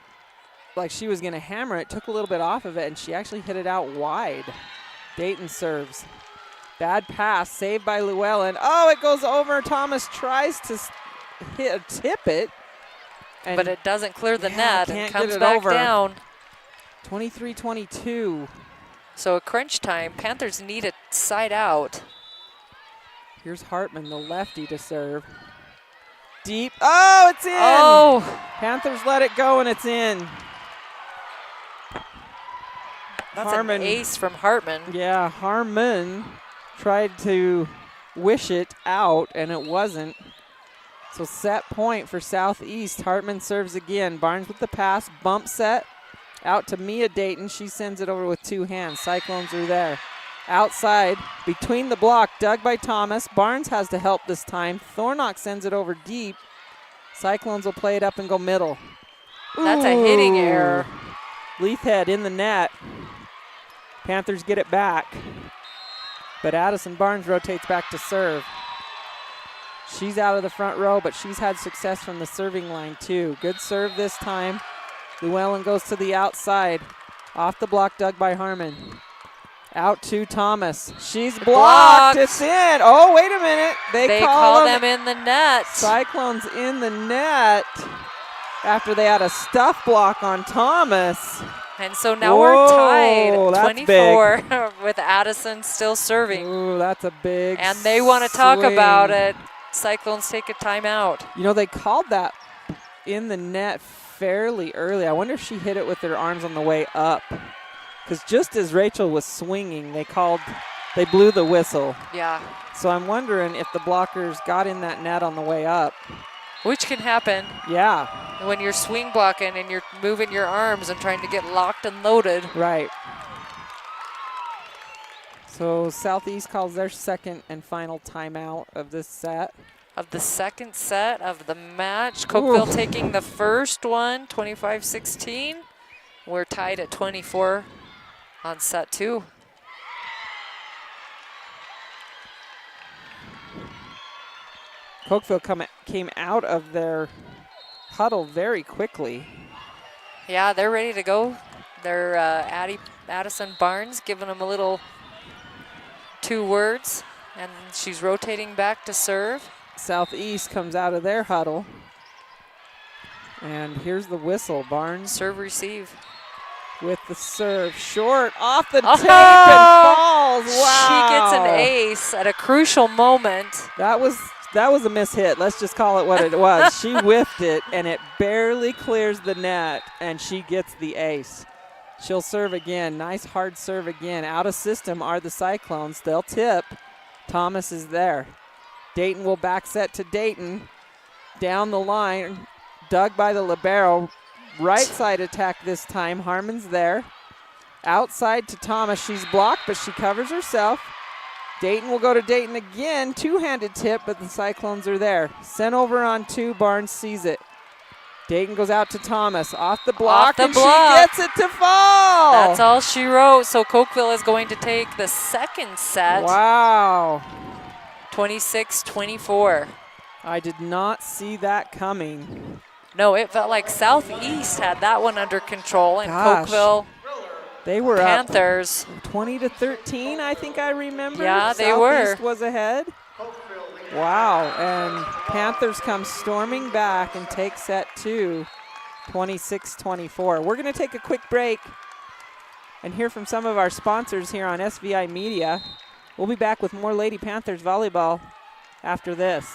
like she was going to hammer it, took a little bit off of it, and she actually hit it out wide. Dayton serves. Bad pass, saved by Llewellyn. Oh, it goes over. Thomas tries to tip it. But it doesn't clear the net and comes it back over. down. 23-22. So a crunch time. Panthers need a side out. Here's Hartman, the lefty, to serve. Deep. Oh, it's in. Oh. Panthers let it go, and it's in. That's an ace from Hartman. Yeah, Hartman tried to wish it out, and it wasn't. So set point for Southeast. Hartman serves again. Barnes with the pass. Bump set out to Mia Dayton. She sends it over with two hands. Cyclones are there. Outside, between the block, dug by Thomas. Barnes has to help this time. Thornock sends it over deep. Cyclones will play it up and go middle. That's a hitting error. Leithhead in the net. Panthers get it back. But Addison Barnes rotates back to serve. She's out of the front row, but she's had success from the serving line too. Good serve this time. Llewellyn goes to the outside. Off the block, dug by Harmon. Out to Thomas. She's blocked. It's in. Oh, wait a minute. They call them in the net. Cyclones in the net after they had a stuff block on Thomas. And so now we're tied, that's 24, with Addison still serving. Ooh, that's a big And they want to talk about it. Cyclones take a timeout. You know, they called that in the net fairly early. I wonder if she hit it with her arms on the way up. Because just as Rachel was swinging, they blew the whistle. Yeah. So I'm wondering if the blockers got in that net on the way up. Which can happen. Yeah. When you're swing blocking and you're moving your arms and trying to get locked and loaded. Right. So Southeast calls their second and final timeout of this set. Of the second set of the match. Cokeville taking the first one, 25-16. We're tied at 24 on set 2. Cokeville came out of their huddle very quickly. Yeah, they're ready to go. They're Addison Barnes giving them a little 2 words, and she's rotating back to serve. Southeast comes out of their huddle. And here's the whistle. Barnes. Serve, receive. With the serve. Short, off the tape and falls. Wow. She gets an ace at a crucial moment. That was a mishit. Let's just call it what it was. She whiffed it, and it barely clears the net, and she gets the ace. She'll serve again. Nice hard serve again. Out of system are the Cyclones. They'll tip. Thomas is there. Dayton will back set to Dayton. Down the line, dug by the libero. Right side attack this time. Harmon's there. Outside to Thomas. She's blocked, but she covers herself. Dayton will go to Dayton again. Two-handed tip, but the Cyclones are there. Sent over on 2. Barnes sees it. Dayton goes out to Thomas. Off the block, and she gets it to fall. That's all she wrote. So Cokeville is going to take the second set. Wow. 26-24. I did not see that coming. No, it felt like Southeast had that one under control, and Gosh. Cokeville They were Panthers. up 20-13, I think I remember. Yeah, they were. Southeast was ahead. Wow, and Panthers come storming back and take set 2, 26-24. We're going to take a quick break and hear from some of our sponsors here on SVI Media. We'll be back with more Lady Panthers volleyball after this.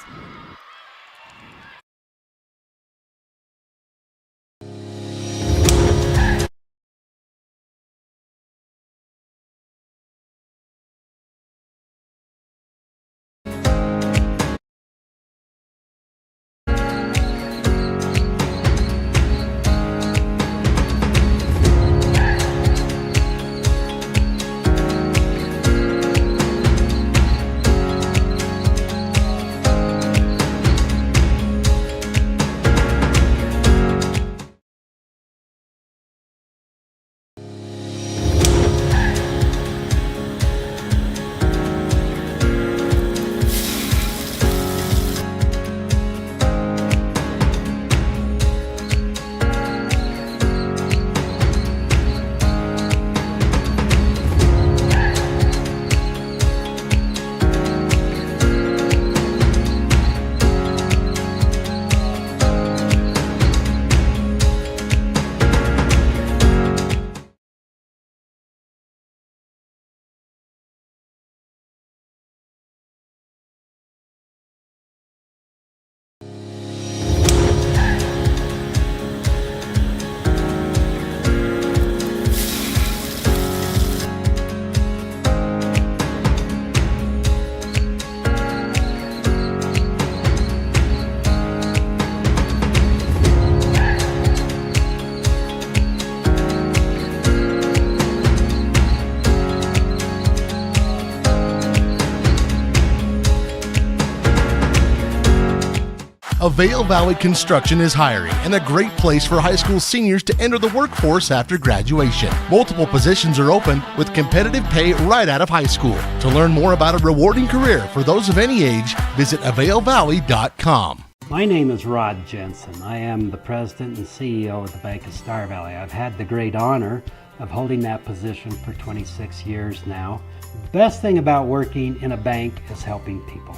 Vail Valley Construction is hiring and a great place for high school seniors to enter the workforce after graduation. Multiple positions are open with competitive pay right out of high school. To learn more about a rewarding career for those of any age, visit availvalley.com. My name is Rod Jensen. I am the president and CEO of the Bank of Star Valley. I've had the great honor of holding that position for 26 years now. The best thing about working in a bank is helping people.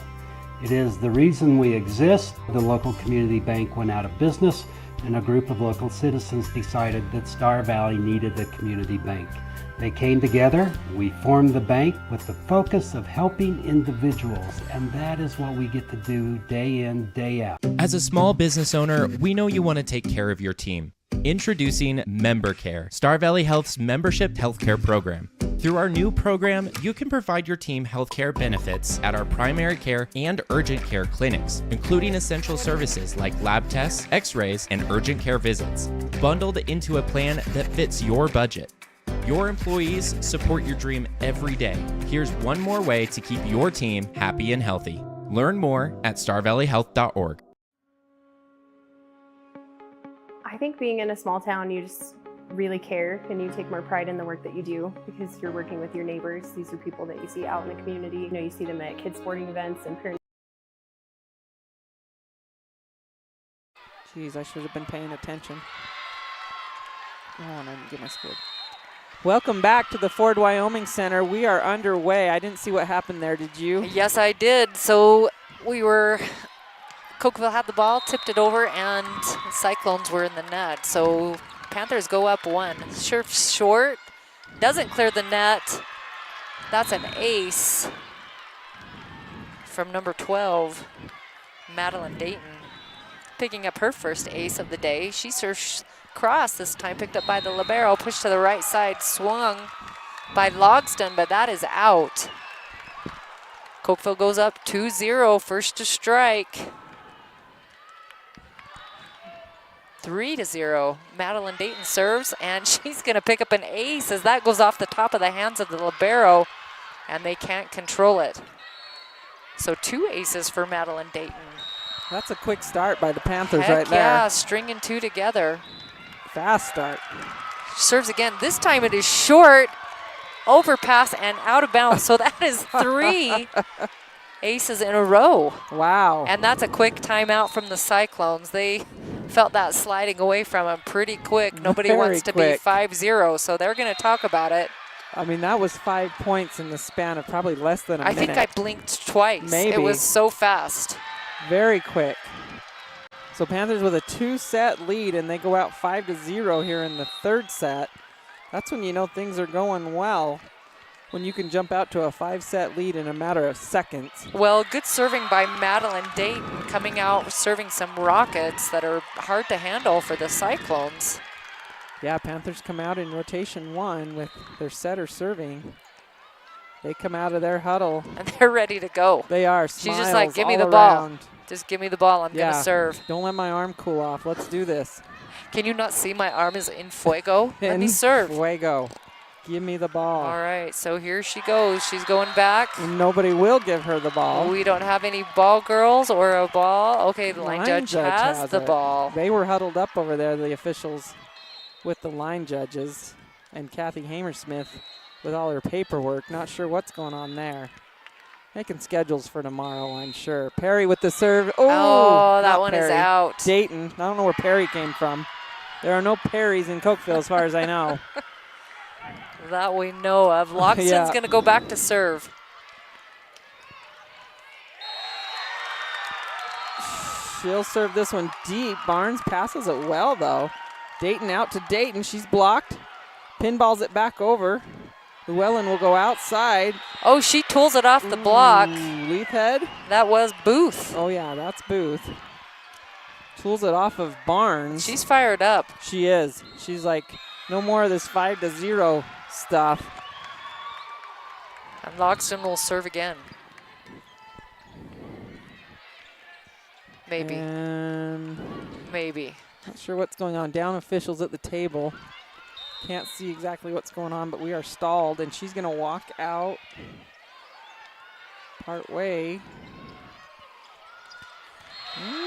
It is the reason we exist. The local community bank went out of business, and a group of local citizens decided that Star Valley needed a community bank. They came together, we formed the bank with the focus of helping individuals, and that is what we get to do day in, day out. As a small business owner, we know you want to take care of your team. Introducing MemberCare, Star Valley Health's membership healthcare program. Through our new program, you can provide your team healthcare benefits at our primary care and urgent care clinics, including essential services like lab tests, x-rays, and urgent care visits, bundled into a plan that fits your budget. Your employees support your dream every day. Here's one more way to keep your team happy and healthy. Learn more at starvalleyhealth.org. I think being in a small town, you just really care and you take more pride in the work that you do because you're working with your neighbors. These are people that you see out in the community. You know, you see them at kids' sporting events and parent. Geez, I should have been paying attention. Oh, and I didn't get my score. Welcome back to the Ford Wyoming Center. We are underway. I didn't see what happened there. Did you? Yes, I did. So Cokeville had the ball, tipped it over, and Cyclones were in the net. So Panthers go up 1. Surf short, doesn't clear the net. That's an ace from number 12, Madeline Dayton, picking up her first ace of the day. She surfs cross this time, picked up by the libero, pushed to the right side, swung by Logston, but that is out. Cokeville goes up 2-0, first to strike. 3-0. Madeline Dayton serves, and she's going to pick up an ace as that goes off the top of the hands of the libero, and they can't control it. So 2 aces for Madeline Dayton. That's a quick start by the Panthers. Heck right there. Yeah, stringing 2 together. Fast start. Serves again. This time it is short, overpass, and out of bounds. So that is 3 aces in a row. Wow. And that's a quick timeout from the Cyclones. They felt that sliding away from them pretty quick. Nobody wants to be 5-0, so they're going to talk about it. I mean, that was 5 points in the span of probably less than a minute. I think I blinked twice. Maybe. It was so fast. Very quick. So Panthers with a 2-set lead, and they go out 5-0 here in the third set. That's when you know things are going well, when you can jump out to a 5-set lead in a matter of seconds. Well, good serving by Madeline Dayton, coming out serving some rockets that are hard to handle for the Cyclones. Yeah, Panthers come out in rotation 1 with their setter serving. They come out of their huddle. And they're ready to go. They are. She's just like, give me the ball. Just give me the ball. I'm going to serve. Don't let my arm cool off. Let's do this. Can you not see my arm is in fuego? Let me serve. Fuego. Give me the ball. All right, so here she goes. She's going back. And nobody will give her the ball. We don't have any ball girls or a ball. Okay, the line judge has the ball. They were huddled up over there, the officials, with the line judges, and Kathy Hamersmith with all her paperwork. Not sure what's going on there. Making schedules for tomorrow, I'm sure. Perry with the serve. Oh, that one is out. Dayton. I don't know where Perry came from. There are no Perrys in Cokeville as far as I know. That we know of. Loxton's going to go back to serve. She'll serve this one deep. Barnes passes it well, though. Dayton out to Dayton. She's blocked. Pinballs it back over. Llewellyn will go outside. Oh, she tools it off the block. Leaf head. That was Booth. Oh, yeah, that's Booth. Tools it off of Barnes. She's fired up. She is. She's like, no more of this 5-0 stuff. And Loxton will serve again. Maybe. Maybe. Not sure what's going on. Down officials at the table. Can't see exactly what's going on, but we are stalled, and she's going to walk out part way.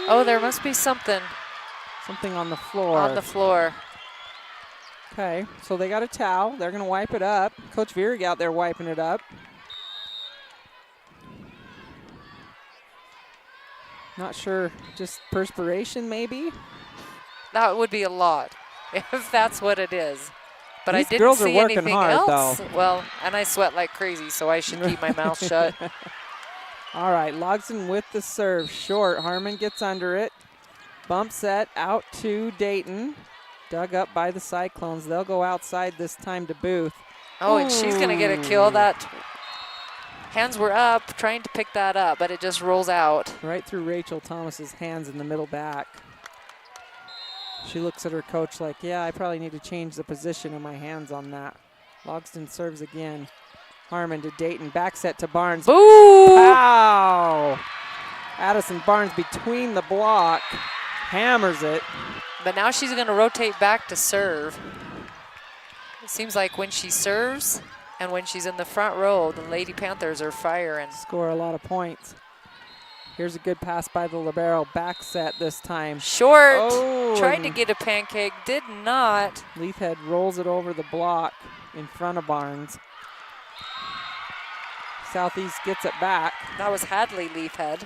Oh, there must be something. Something on the floor. On the floor. Okay, so they got a towel. They're going to wipe it up. Coach Vierig out there wiping it up. Not sure, just perspiration maybe? That would be a lot, if that's what it is. But These I didn't girls are see working anything hard, else. though. Well, and I sweat like crazy, so I should keep my mouth shut. All right, Logsdon with the serve. Short. Harmon gets under it. Bump set out to Dayton. Dug up by the Cyclones. They'll go outside this time to Booth. Oh, and she's going to get a kill. That hands were up, trying to pick that up, but it just rolls out. Right through Rachel Thomas's hands in the middle back. She looks at her coach like, yeah, I probably need to change the position of my hands on that. Logsdon serves again. Harmon to Dayton. Back set to Barnes. Boo! Wow! Addison Barnes between the block. Hammers it. But now she's going to rotate back to serve. It seems like when she serves and when she's in the front row, the Lady Panthers are firing. Score a lot of points. Here's a good pass by the libero. Back set this time. Short. Oh, tried to get a pancake. Did not. Leithhead rolls it over the block in front of Barnes. Southeast gets it back. That was Hadley Leithhead.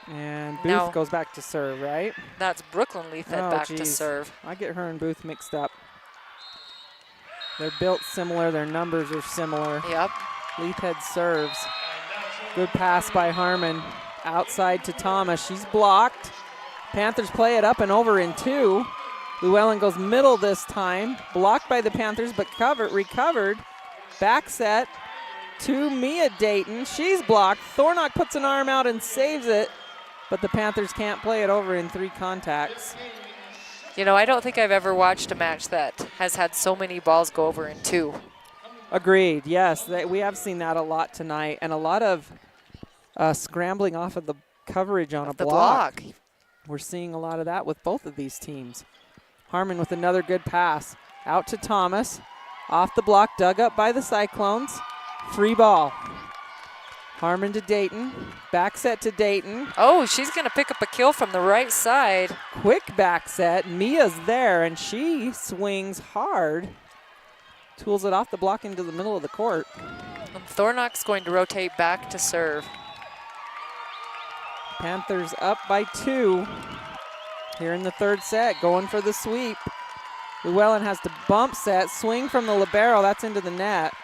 And Booth No. goes back to serve, right? That's Brooklyn Leithhead back to serve. I get her and Booth mixed up. They're built similar. Their numbers are similar. Yep. Leithhead serves. Good pass by Harmon. Outside to Thomas. She's blocked. Panthers play it up and over in 2. Llewellyn goes middle this time. Blocked by the Panthers, but recovered. Back set to Mia Dayton. She's blocked. Thornock puts an arm out and saves it, but the Panthers can't play it over in 3 contacts. You know, I don't think I've ever watched a match that has had so many balls go over in 2. Agreed, yes. We have seen that a lot tonight, and a lot of scrambling off of the coverage on a block. We're seeing a lot of that with both of these teams. Harmon with another good pass. Out to Thomas. Off the block, dug up by the Cyclones. Free ball. Harmon to Dayton. Back set to Dayton. Oh, she's going to pick up a kill from the right side. Quick back set. Mia's there, and she swings hard. Tools it off the block into the middle of the court. And Thornock's going to rotate back to serve. Panthers up by 2 here in the 3rd set, going for the sweep. Llewellyn has to bump set, swing from the libero. That's into the net.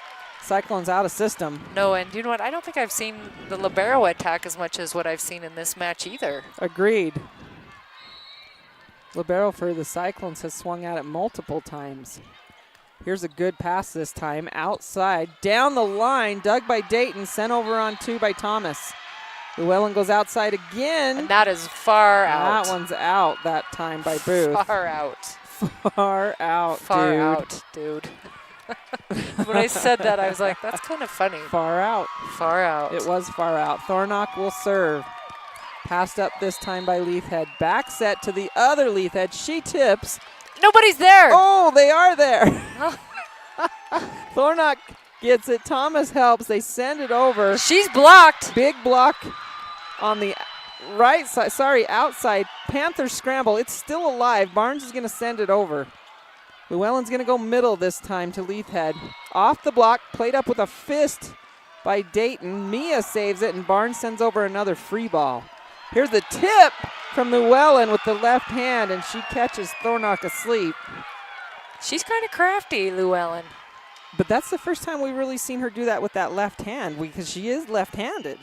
Cyclones out of system. No, and you know what? I don't think I've seen the libero attack as much as what I've seen in this match either. Agreed. Libero for the Cyclones has swung at it multiple times. Here's a good pass this time. Outside, down the line, dug by Dayton, sent over on 2 by Thomas. Llewellyn goes outside again. And that is far out. That one's out that time by Booth. Far out. Far out, Far dude. out, dude. When I said that, I was like, that's kind of funny. Far out. Far out. It was far out. Thornock will serve. Passed up this time by Leithhead. Back set to the other Leithhead. She tips. Nobody's there. Oh, they are there. Thornock gets it. Thomas helps. They send it over. She's blocked. Big block on the right side. Sorry, outside. Panthers scramble. It's still alive. Barnes is going to send it over. Llewellyn's going to go middle this time to Leithhead. Off the block, played up with a fist by Dayton. Mia saves it, and Barnes sends over another free ball. Here's the tip from Llewellyn with the left hand, and she catches Thornock asleep. She's kind of crafty, Llewellyn. But that's the first time we've really seen her do that with that left hand, because she is left-handed.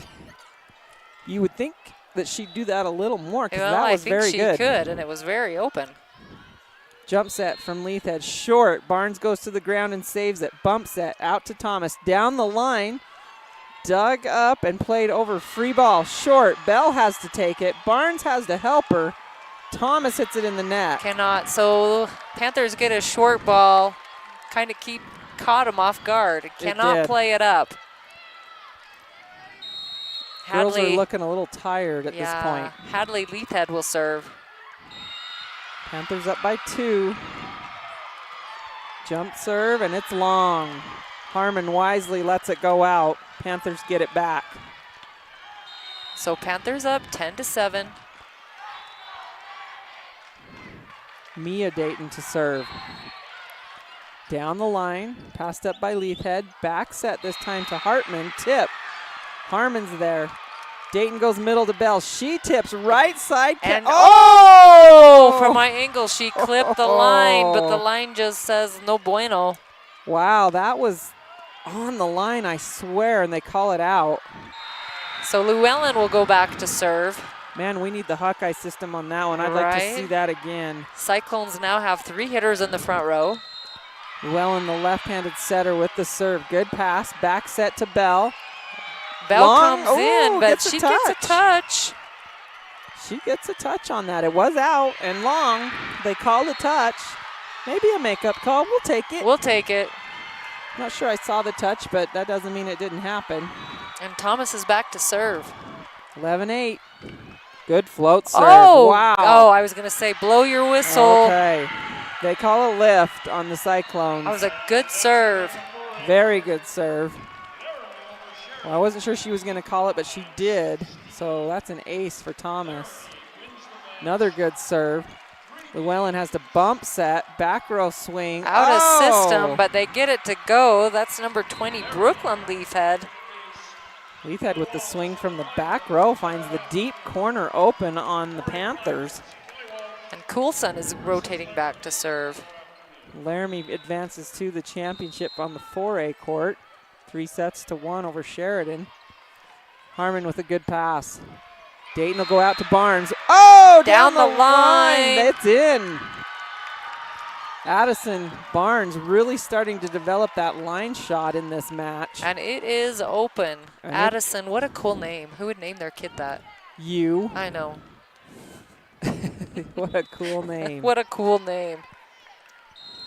You would think that she'd do that a little more, because that was very good. I think she could, and it was very open. Jump set from Leithhead, short. Barnes goes to the ground and saves it. Bump set out to Thomas, down the line. Dug up and played over. Free ball, short. Bell has to take it. Barnes has to help her. Thomas hits it in the net. Cannot. So Panthers get a short ball, kind of caught him off guard. Cannot play it up. Girls Hadley, are looking a little tired at this point. Hadley Leithhead will serve. Panthers up by 2. Jump serve, and it's long. Harmon wisely lets it go out. Panthers get it back. So Panthers up 10-7. Mia Dayton to serve. Down the line, passed up by Leithhead. Back set this time to Hartman. Tip. Harmon's there. Dayton goes middle to Bell. She tips right side. And oh! from my angle, she clipped the line, but the line just says no bueno. Wow, that was on the line, I swear, and they call it out. So Llewellyn will go back to serve. Man, we need the Hawkeye system on that one. I'd like to see that again. Cyclones now have 3 hitters in the front row. Llewellyn, the left-handed setter with the serve. Good pass. Back set to Bell. Bell Long, comes in, but she gets a touch. She gets a touch on that. It was out and long. They called a touch. Maybe a makeup call. We'll take it. We'll take it. Not sure I saw the touch, but that doesn't mean it didn't happen. And Thomas is back to serve. 11-8. Good float serve. Oh, wow. Oh, I was going to say blow your whistle. Okay. They call a lift on the Cyclones. That was a good serve. Very good serve. Well, I wasn't sure she was going to call it, but she did. So that's an ace for Thomas. Another good serve. Llewellyn has to bump set, back row swing. Out of system, but they get it to go. That's number 20, Brooklyn Leafhead. Leafhead with the swing from the back row finds the deep corner open on the Panthers. And Coulson is rotating back to serve. Laramie advances to the championship on the 4A court. 3-1 over Sheridan. Harmon with a good pass. Dayton will go out to Barnes. Oh, down the line. It's in. Addison Barnes really starting to develop that line shot in this match. And it is open. And Addison, what a cool name. Who would name their kid that? You. I know. What a cool name. What a cool name.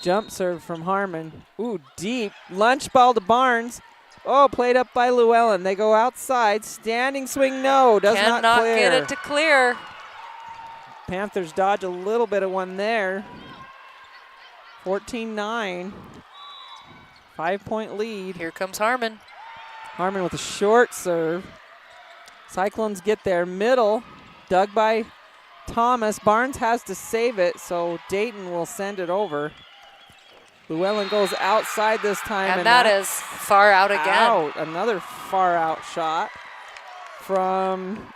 Jump serve from Harmon. Ooh, deep. Lunch ball to Barnes. Oh, played up by Llewellyn. They go outside. Standing swing, no. Does not clear. Cannot get it to clear. Panthers dodge a little bit of one there. 14-9. 5-point lead. Here comes Harmon. Harmon with a short serve. Cyclones get there. Middle. Dug by Thomas. Barnes has to save it, so Dayton will send it over. Llewellyn goes outside this time. And that is far out again. Out. Another far out shot from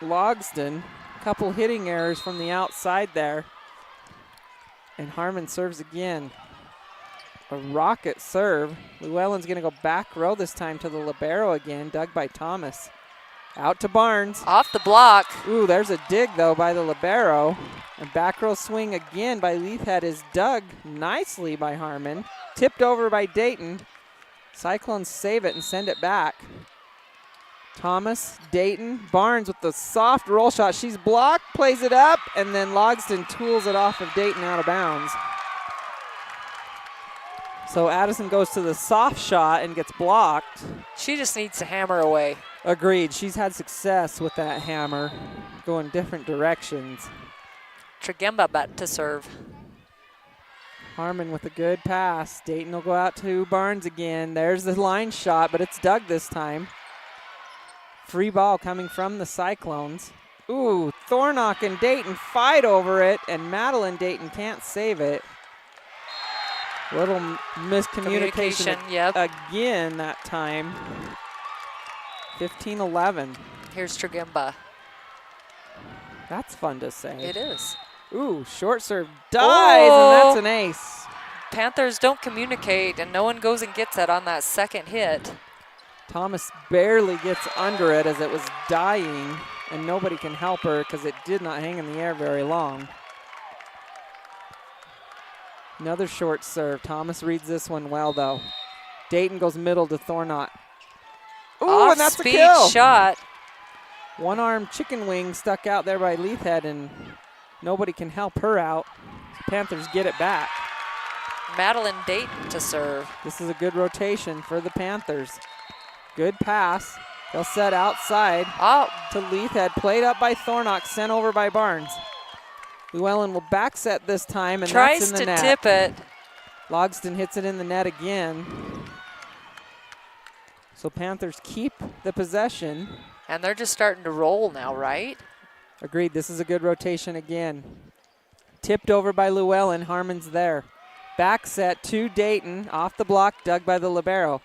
Logsdon. Couple hitting errors from the outside there. And Harmon serves again. A rocket serve. Llewellyn's going to go back row this time to the libero again. Dug by Thomas. Out to Barnes. Off the block. Ooh, there's a dig, though, by the libero. And back row swing again by Leafhead is dug nicely by Harmon. Tipped over by Dayton. Cyclones save it and send it back. Thomas, Dayton, Barnes with the soft roll shot. She's blocked, plays it up, and then Logsdon tools it off of Dayton out of bounds. So Addison goes to the soft shot and gets blocked. She just needs to hammer away. Agreed. She's had success with that hammer, going different directions. Tregemba back to serve. Harmon with a good pass. Dayton will go out to Barnes again. There's the line shot, but it's dug this time. Free ball coming from the Cyclones. Ooh, Thornock and Dayton fight over it, and Madeline Dayton can't save it. Little miscommunication yep. Again that time. 15-11. Here's Tregemba. That's fun to say. It is. Ooh, short serve dies, and that's an ace. Panthers don't communicate, and no one goes and gets it on that second hit. Thomas barely gets under it as it was dying, and nobody can help her because it did not hang in the air very long. Another short serve. Thomas reads this one well, though. Dayton goes middle to Thornott. Ooh, and that's a kill. Shot. One-arm chicken wing stuck out there by Leafhead, and nobody can help her out. Panthers get it back. Madeline Dayton to serve. This is a good rotation for the Panthers. Good pass. They'll set outside to Leafhead. Played up by Thornock, sent over by Barnes. Llewellyn will back set this time, and tries that's in the net. Tip it. Logsdon hits it in the net again. So Panthers keep the possession. And they're just starting to roll now, right? Agreed. This is a good rotation again. Tipped over by Llewellyn. Harmon's there. Back set to Dayton. Off the block, dug by the libero.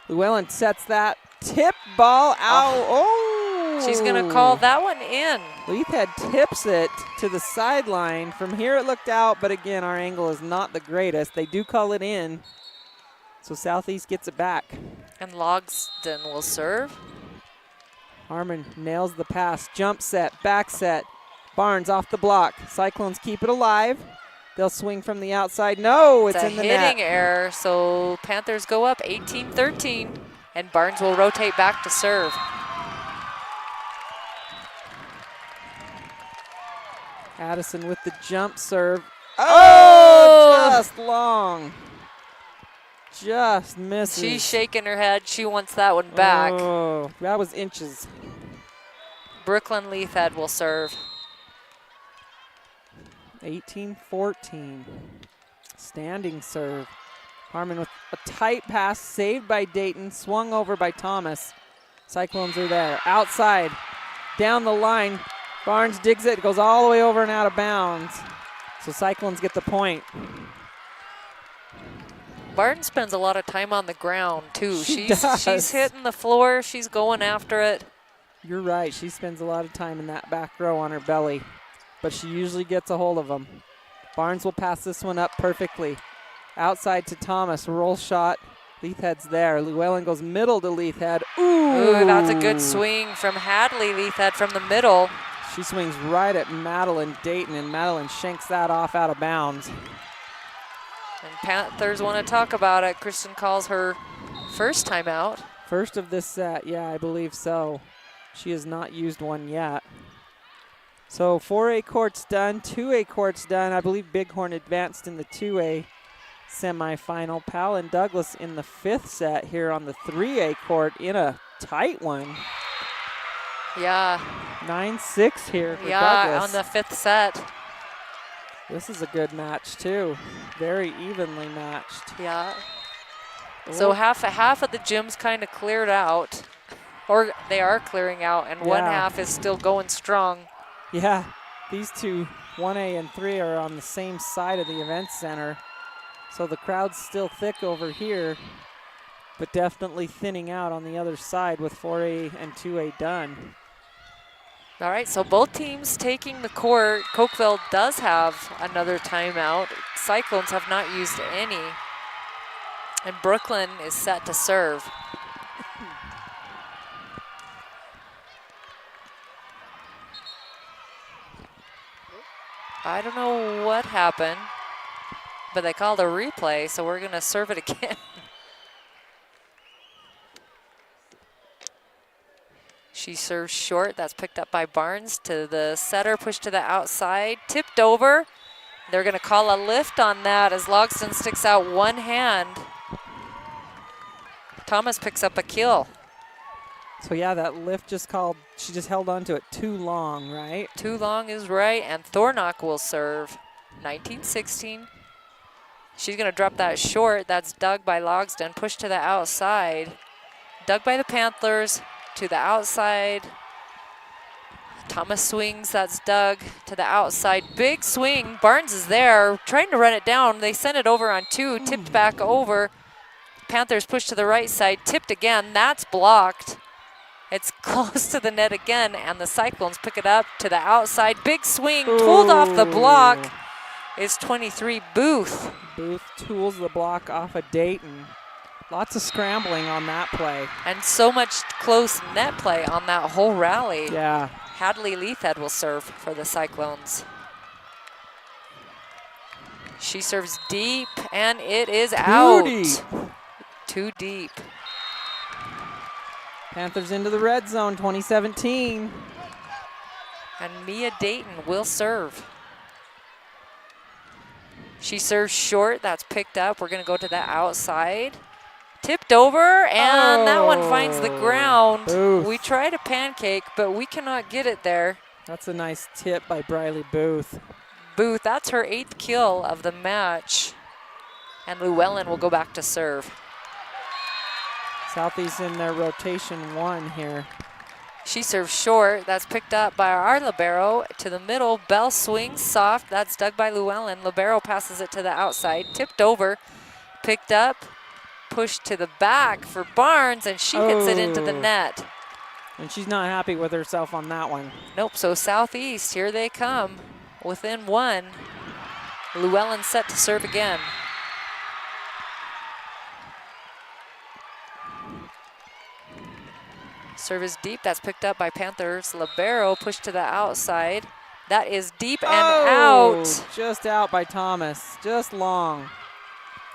Llewellyn sets that tip ball out. Oh, She's going to call that one in. Leithhead tips it to the sideline. From here it looked out, but again, our angle is not the greatest. They do call it in, so Southeast gets it back. And Logsden will serve. Harmon nails the pass. Jump set, back set. Barnes off the block. Cyclones keep it alive. They'll swing from the outside. No, it's in the net. It's a hitting error, so Panthers go up 18-13, and Barnes will rotate back to serve. Addison with the jump serve. Oh, just long. Just misses. She's shaking her head. She wants that one back. Oh, that was inches. Brooklyn Leithhead will serve. 18-14. Standing serve. Harmon with a tight pass, saved by Dayton, swung over by Thomas. Cyclones are there. Outside, down the line. Barnes digs it, goes all the way over and out of bounds. So Cyclones get the point. Barton spends a lot of time on the ground, too. She's hitting the floor. She's going after it. You're right. She spends a lot of time in that back row on her belly, but she usually gets a hold of them. Barnes will pass this one up perfectly. Outside to Thomas. Roll shot. Leithhead's there. Llewellyn goes middle to Leithhead. Ooh, that's a good swing from Hadley Leithhead from the middle. She swings right at Madeline Dayton, and Madeline shanks that off out of bounds. And Panthers want to talk about it. Kristen calls her first timeout. First of this set, yeah, I believe so. She has not used one yet. So 4A court's done, 2A court's done. I believe Bighorn advanced in the 2A semifinal. Powell and Douglas in the 5th set here on the 3A court in a tight one. Yeah. 9-6 here for Douglas. Yeah, on the 5th set. This is a good match too. Very evenly matched. Yeah. So half of the gym's kind of cleared out, or they are clearing out, and one half is still going strong. Yeah, these two, 1A and 3, are on the same side of the event center. So the crowd's still thick over here, but definitely thinning out on the other side with 4A and 2A done. All right, so both teams taking the court. Cokeville does have another timeout. Cyclones have not used any. And Brooklyn is set to serve. I don't know what happened, but they called a replay, so we're going to serve it again. She serves short. That's picked up by Barnes to the setter, pushed to the outside, tipped over. They're going to call a lift on that as Logsden sticks out one hand. Thomas picks up a kill. So yeah, that lift just called, she just held on to it too long, right? Too long is right, and Thornock will serve. 19-16. She's going to drop that short. That's dug by Logsden, pushed to the outside. Dug by the Panthers. To the outside. Thomas swings, that's dug to the outside. Big swing, Barnes is there, trying to run it down. They send it over on 2, tipped back over. Panthers push to the right side, tipped again, that's blocked. It's close to the net again, and the Cyclones pick it up to the outside. Big swing, pulled off the block. It's 23, Booth. Booth tools the block off of Dayton. Lots of scrambling on that play. And so much close net play on that whole rally. Yeah. Hadley Leithhead will serve for the Cyclones. She serves deep, and it is out. Too deep. Panthers into the red zone, 2017. And Mia Dayton will serve. She serves short, that's picked up. We're gonna go to the outside. Tipped over, and that one finds the ground. Booth. We tried a pancake, but we cannot get it there. That's a nice tip by Briley Booth. Booth, that's her 8th kill of the match. And Llewellyn will go back to serve. Southeast in their rotation 1 here. She serves short. That's picked up by our libero to the middle. Bell swings soft. That's dug by Llewellyn. Libero passes it to the outside. Tipped over. Picked up. Pushed to the back for Barnes, and she hits it into the net. And she's not happy with herself on that one. Nope, so Southeast, here they come. Within one. Llewellyn set to serve again. Serve is deep, that's picked up by Panthers. Libero pushed to the outside. That is deep and out. Just out by Thomas, just long.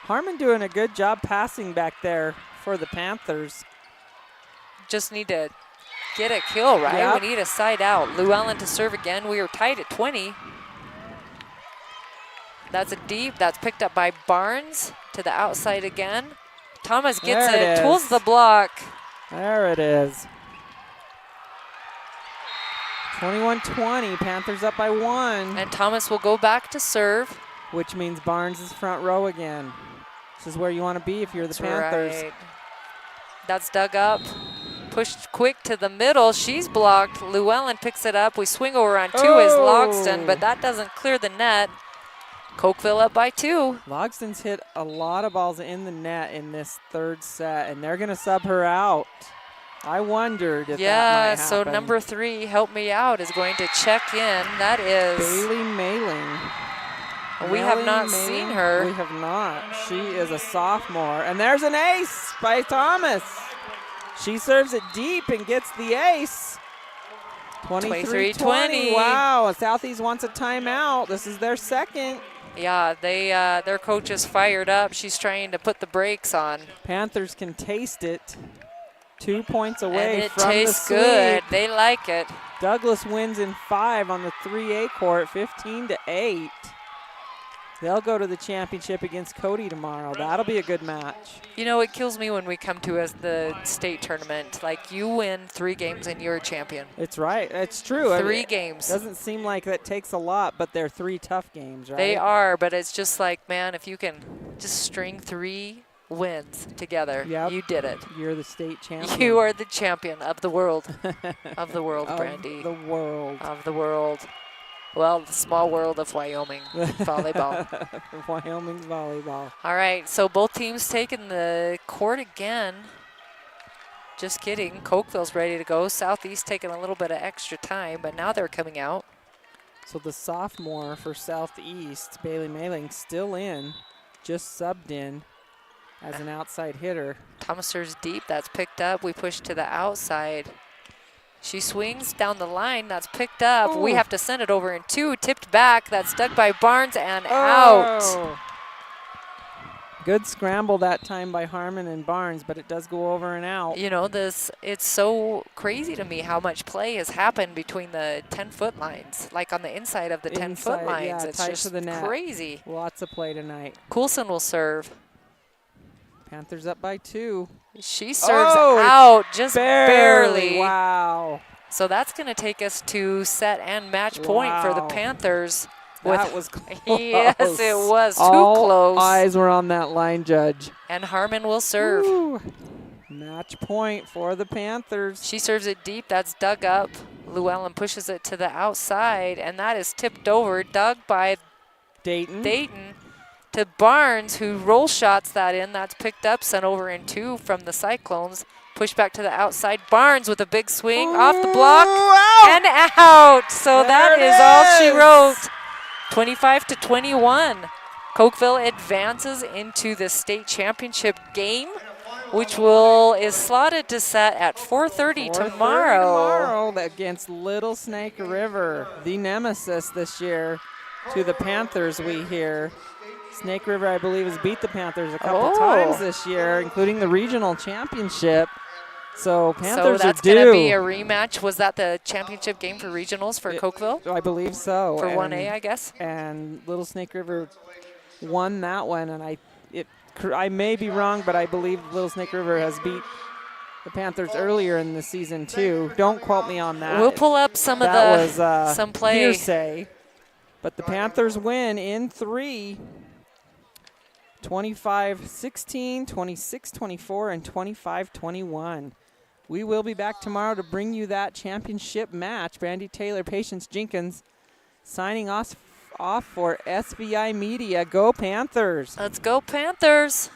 Harmon doing a good job passing back there for the Panthers. Just need to get a kill, right? Yep. We need a side out. Llewellyn to serve again. We are tied at 20. That's a deep. That's picked up by Barnes to the outside again. Thomas gets it, tools the block. There it is. 21-20, Panthers up by 1. And Thomas will go back to serve. Which means Barnes is front row again. This is where you want to be if you're the Panthers. Right. That's dug up. Pushed quick to the middle. She's blocked. Llewellyn picks it up. We swing over on 2 is Logston, but that doesn't clear the net. Cokeville up by 2. Logston's hit a lot of balls in the net in this third set, and they're going to sub her out. I wondered if that might happen. So number 3, help me out, is going to check in. That is Bailey Mailing. We have not seen her. We have not. She is a sophomore. And there's an ace by Thomas. She serves it deep and gets the ace. 23-20. Wow, Southeast wants a timeout. This is their second. Yeah, their coach is fired up. She's trying to put the brakes on. Panthers can taste it. 2 points away and it from tastes the good. sweep. They like it. Douglas wins in 5 on the 3A court, 15-8. They'll go to the championship against Cody tomorrow. That'll be a good match. You know, it kills me when we come to the state tournament. Like, you win 3 games and you're a champion. It's right. It's true. 3 games. Doesn't seem like that takes a lot, but they're 3 tough games, right? They are, but it's just like, man, if you can just string 3 wins together, you did it. You're the state champion. You are the champion of the world. Of the world, Brandy. Of the world. Of the world. Well, the small world of Wyoming volleyball. Wyoming's volleyball. All right, so both teams taking the court again. Just kidding. Cokeville's ready to go. Southeast taking a little bit of extra time, but now they're coming out. So the sophomore for Southeast, Bailey Mailing, still in, just subbed in as an outside hitter. Thomas serves deep. That's picked up. We push to the outside. She swings down the line. That's picked up. Ooh. We have to send it over in 2. Tipped back. That's dug by Barnes and out. Good scramble that time by Harmon and Barnes, but it does go over and out. You know, it's so crazy to me how much play has happened between the 10-foot lines, like on the inside of the 10-foot lines. Yeah, it's tight just to the net. crazy. Lots of play tonight. Coulson will serve. Panthers up by 2. She serves out just barely. Wow. So that's going to take us to set and match point for the Panthers. That was close. Yes, it was. All too close. Eyes were on that line judge. And Harmon will serve. Ooh. Match point for the Panthers. She serves it deep. That's dug up. Llewellyn pushes it to the outside, and that is tipped over. Dug by Dayton to Barnes, who roll shots that in. That's picked up, sent over in 2 from the Cyclones. Push back to the outside. Barnes with a big swing off the block and out. So that is all she wrote. 25-21. Cokeville advances into the state championship game, which is slotted to set at 4:30 tomorrow against Little Snake River, the nemesis this year to the Panthers, we hear. Snake River, I believe, has beat the Panthers a couple times this year, including the regional championship. So Panthers that's are due. going to be a rematch. Was that the championship game for regionals for Cokeville? I believe so. For 1A, I guess. And Little Snake River won that one, and I may be wrong, but I believe Little Snake River has beat the Panthers earlier in the season too. Don't quote me on that. We'll pull up some of some play. Hearsay. But the Panthers win in 3. 25-16, 26-24, and 25-21. We will be back tomorrow to bring you that championship match. Brandy Taylor, Patience Jenkins signing off for SBI Media. Go Panthers. Let's go Panthers.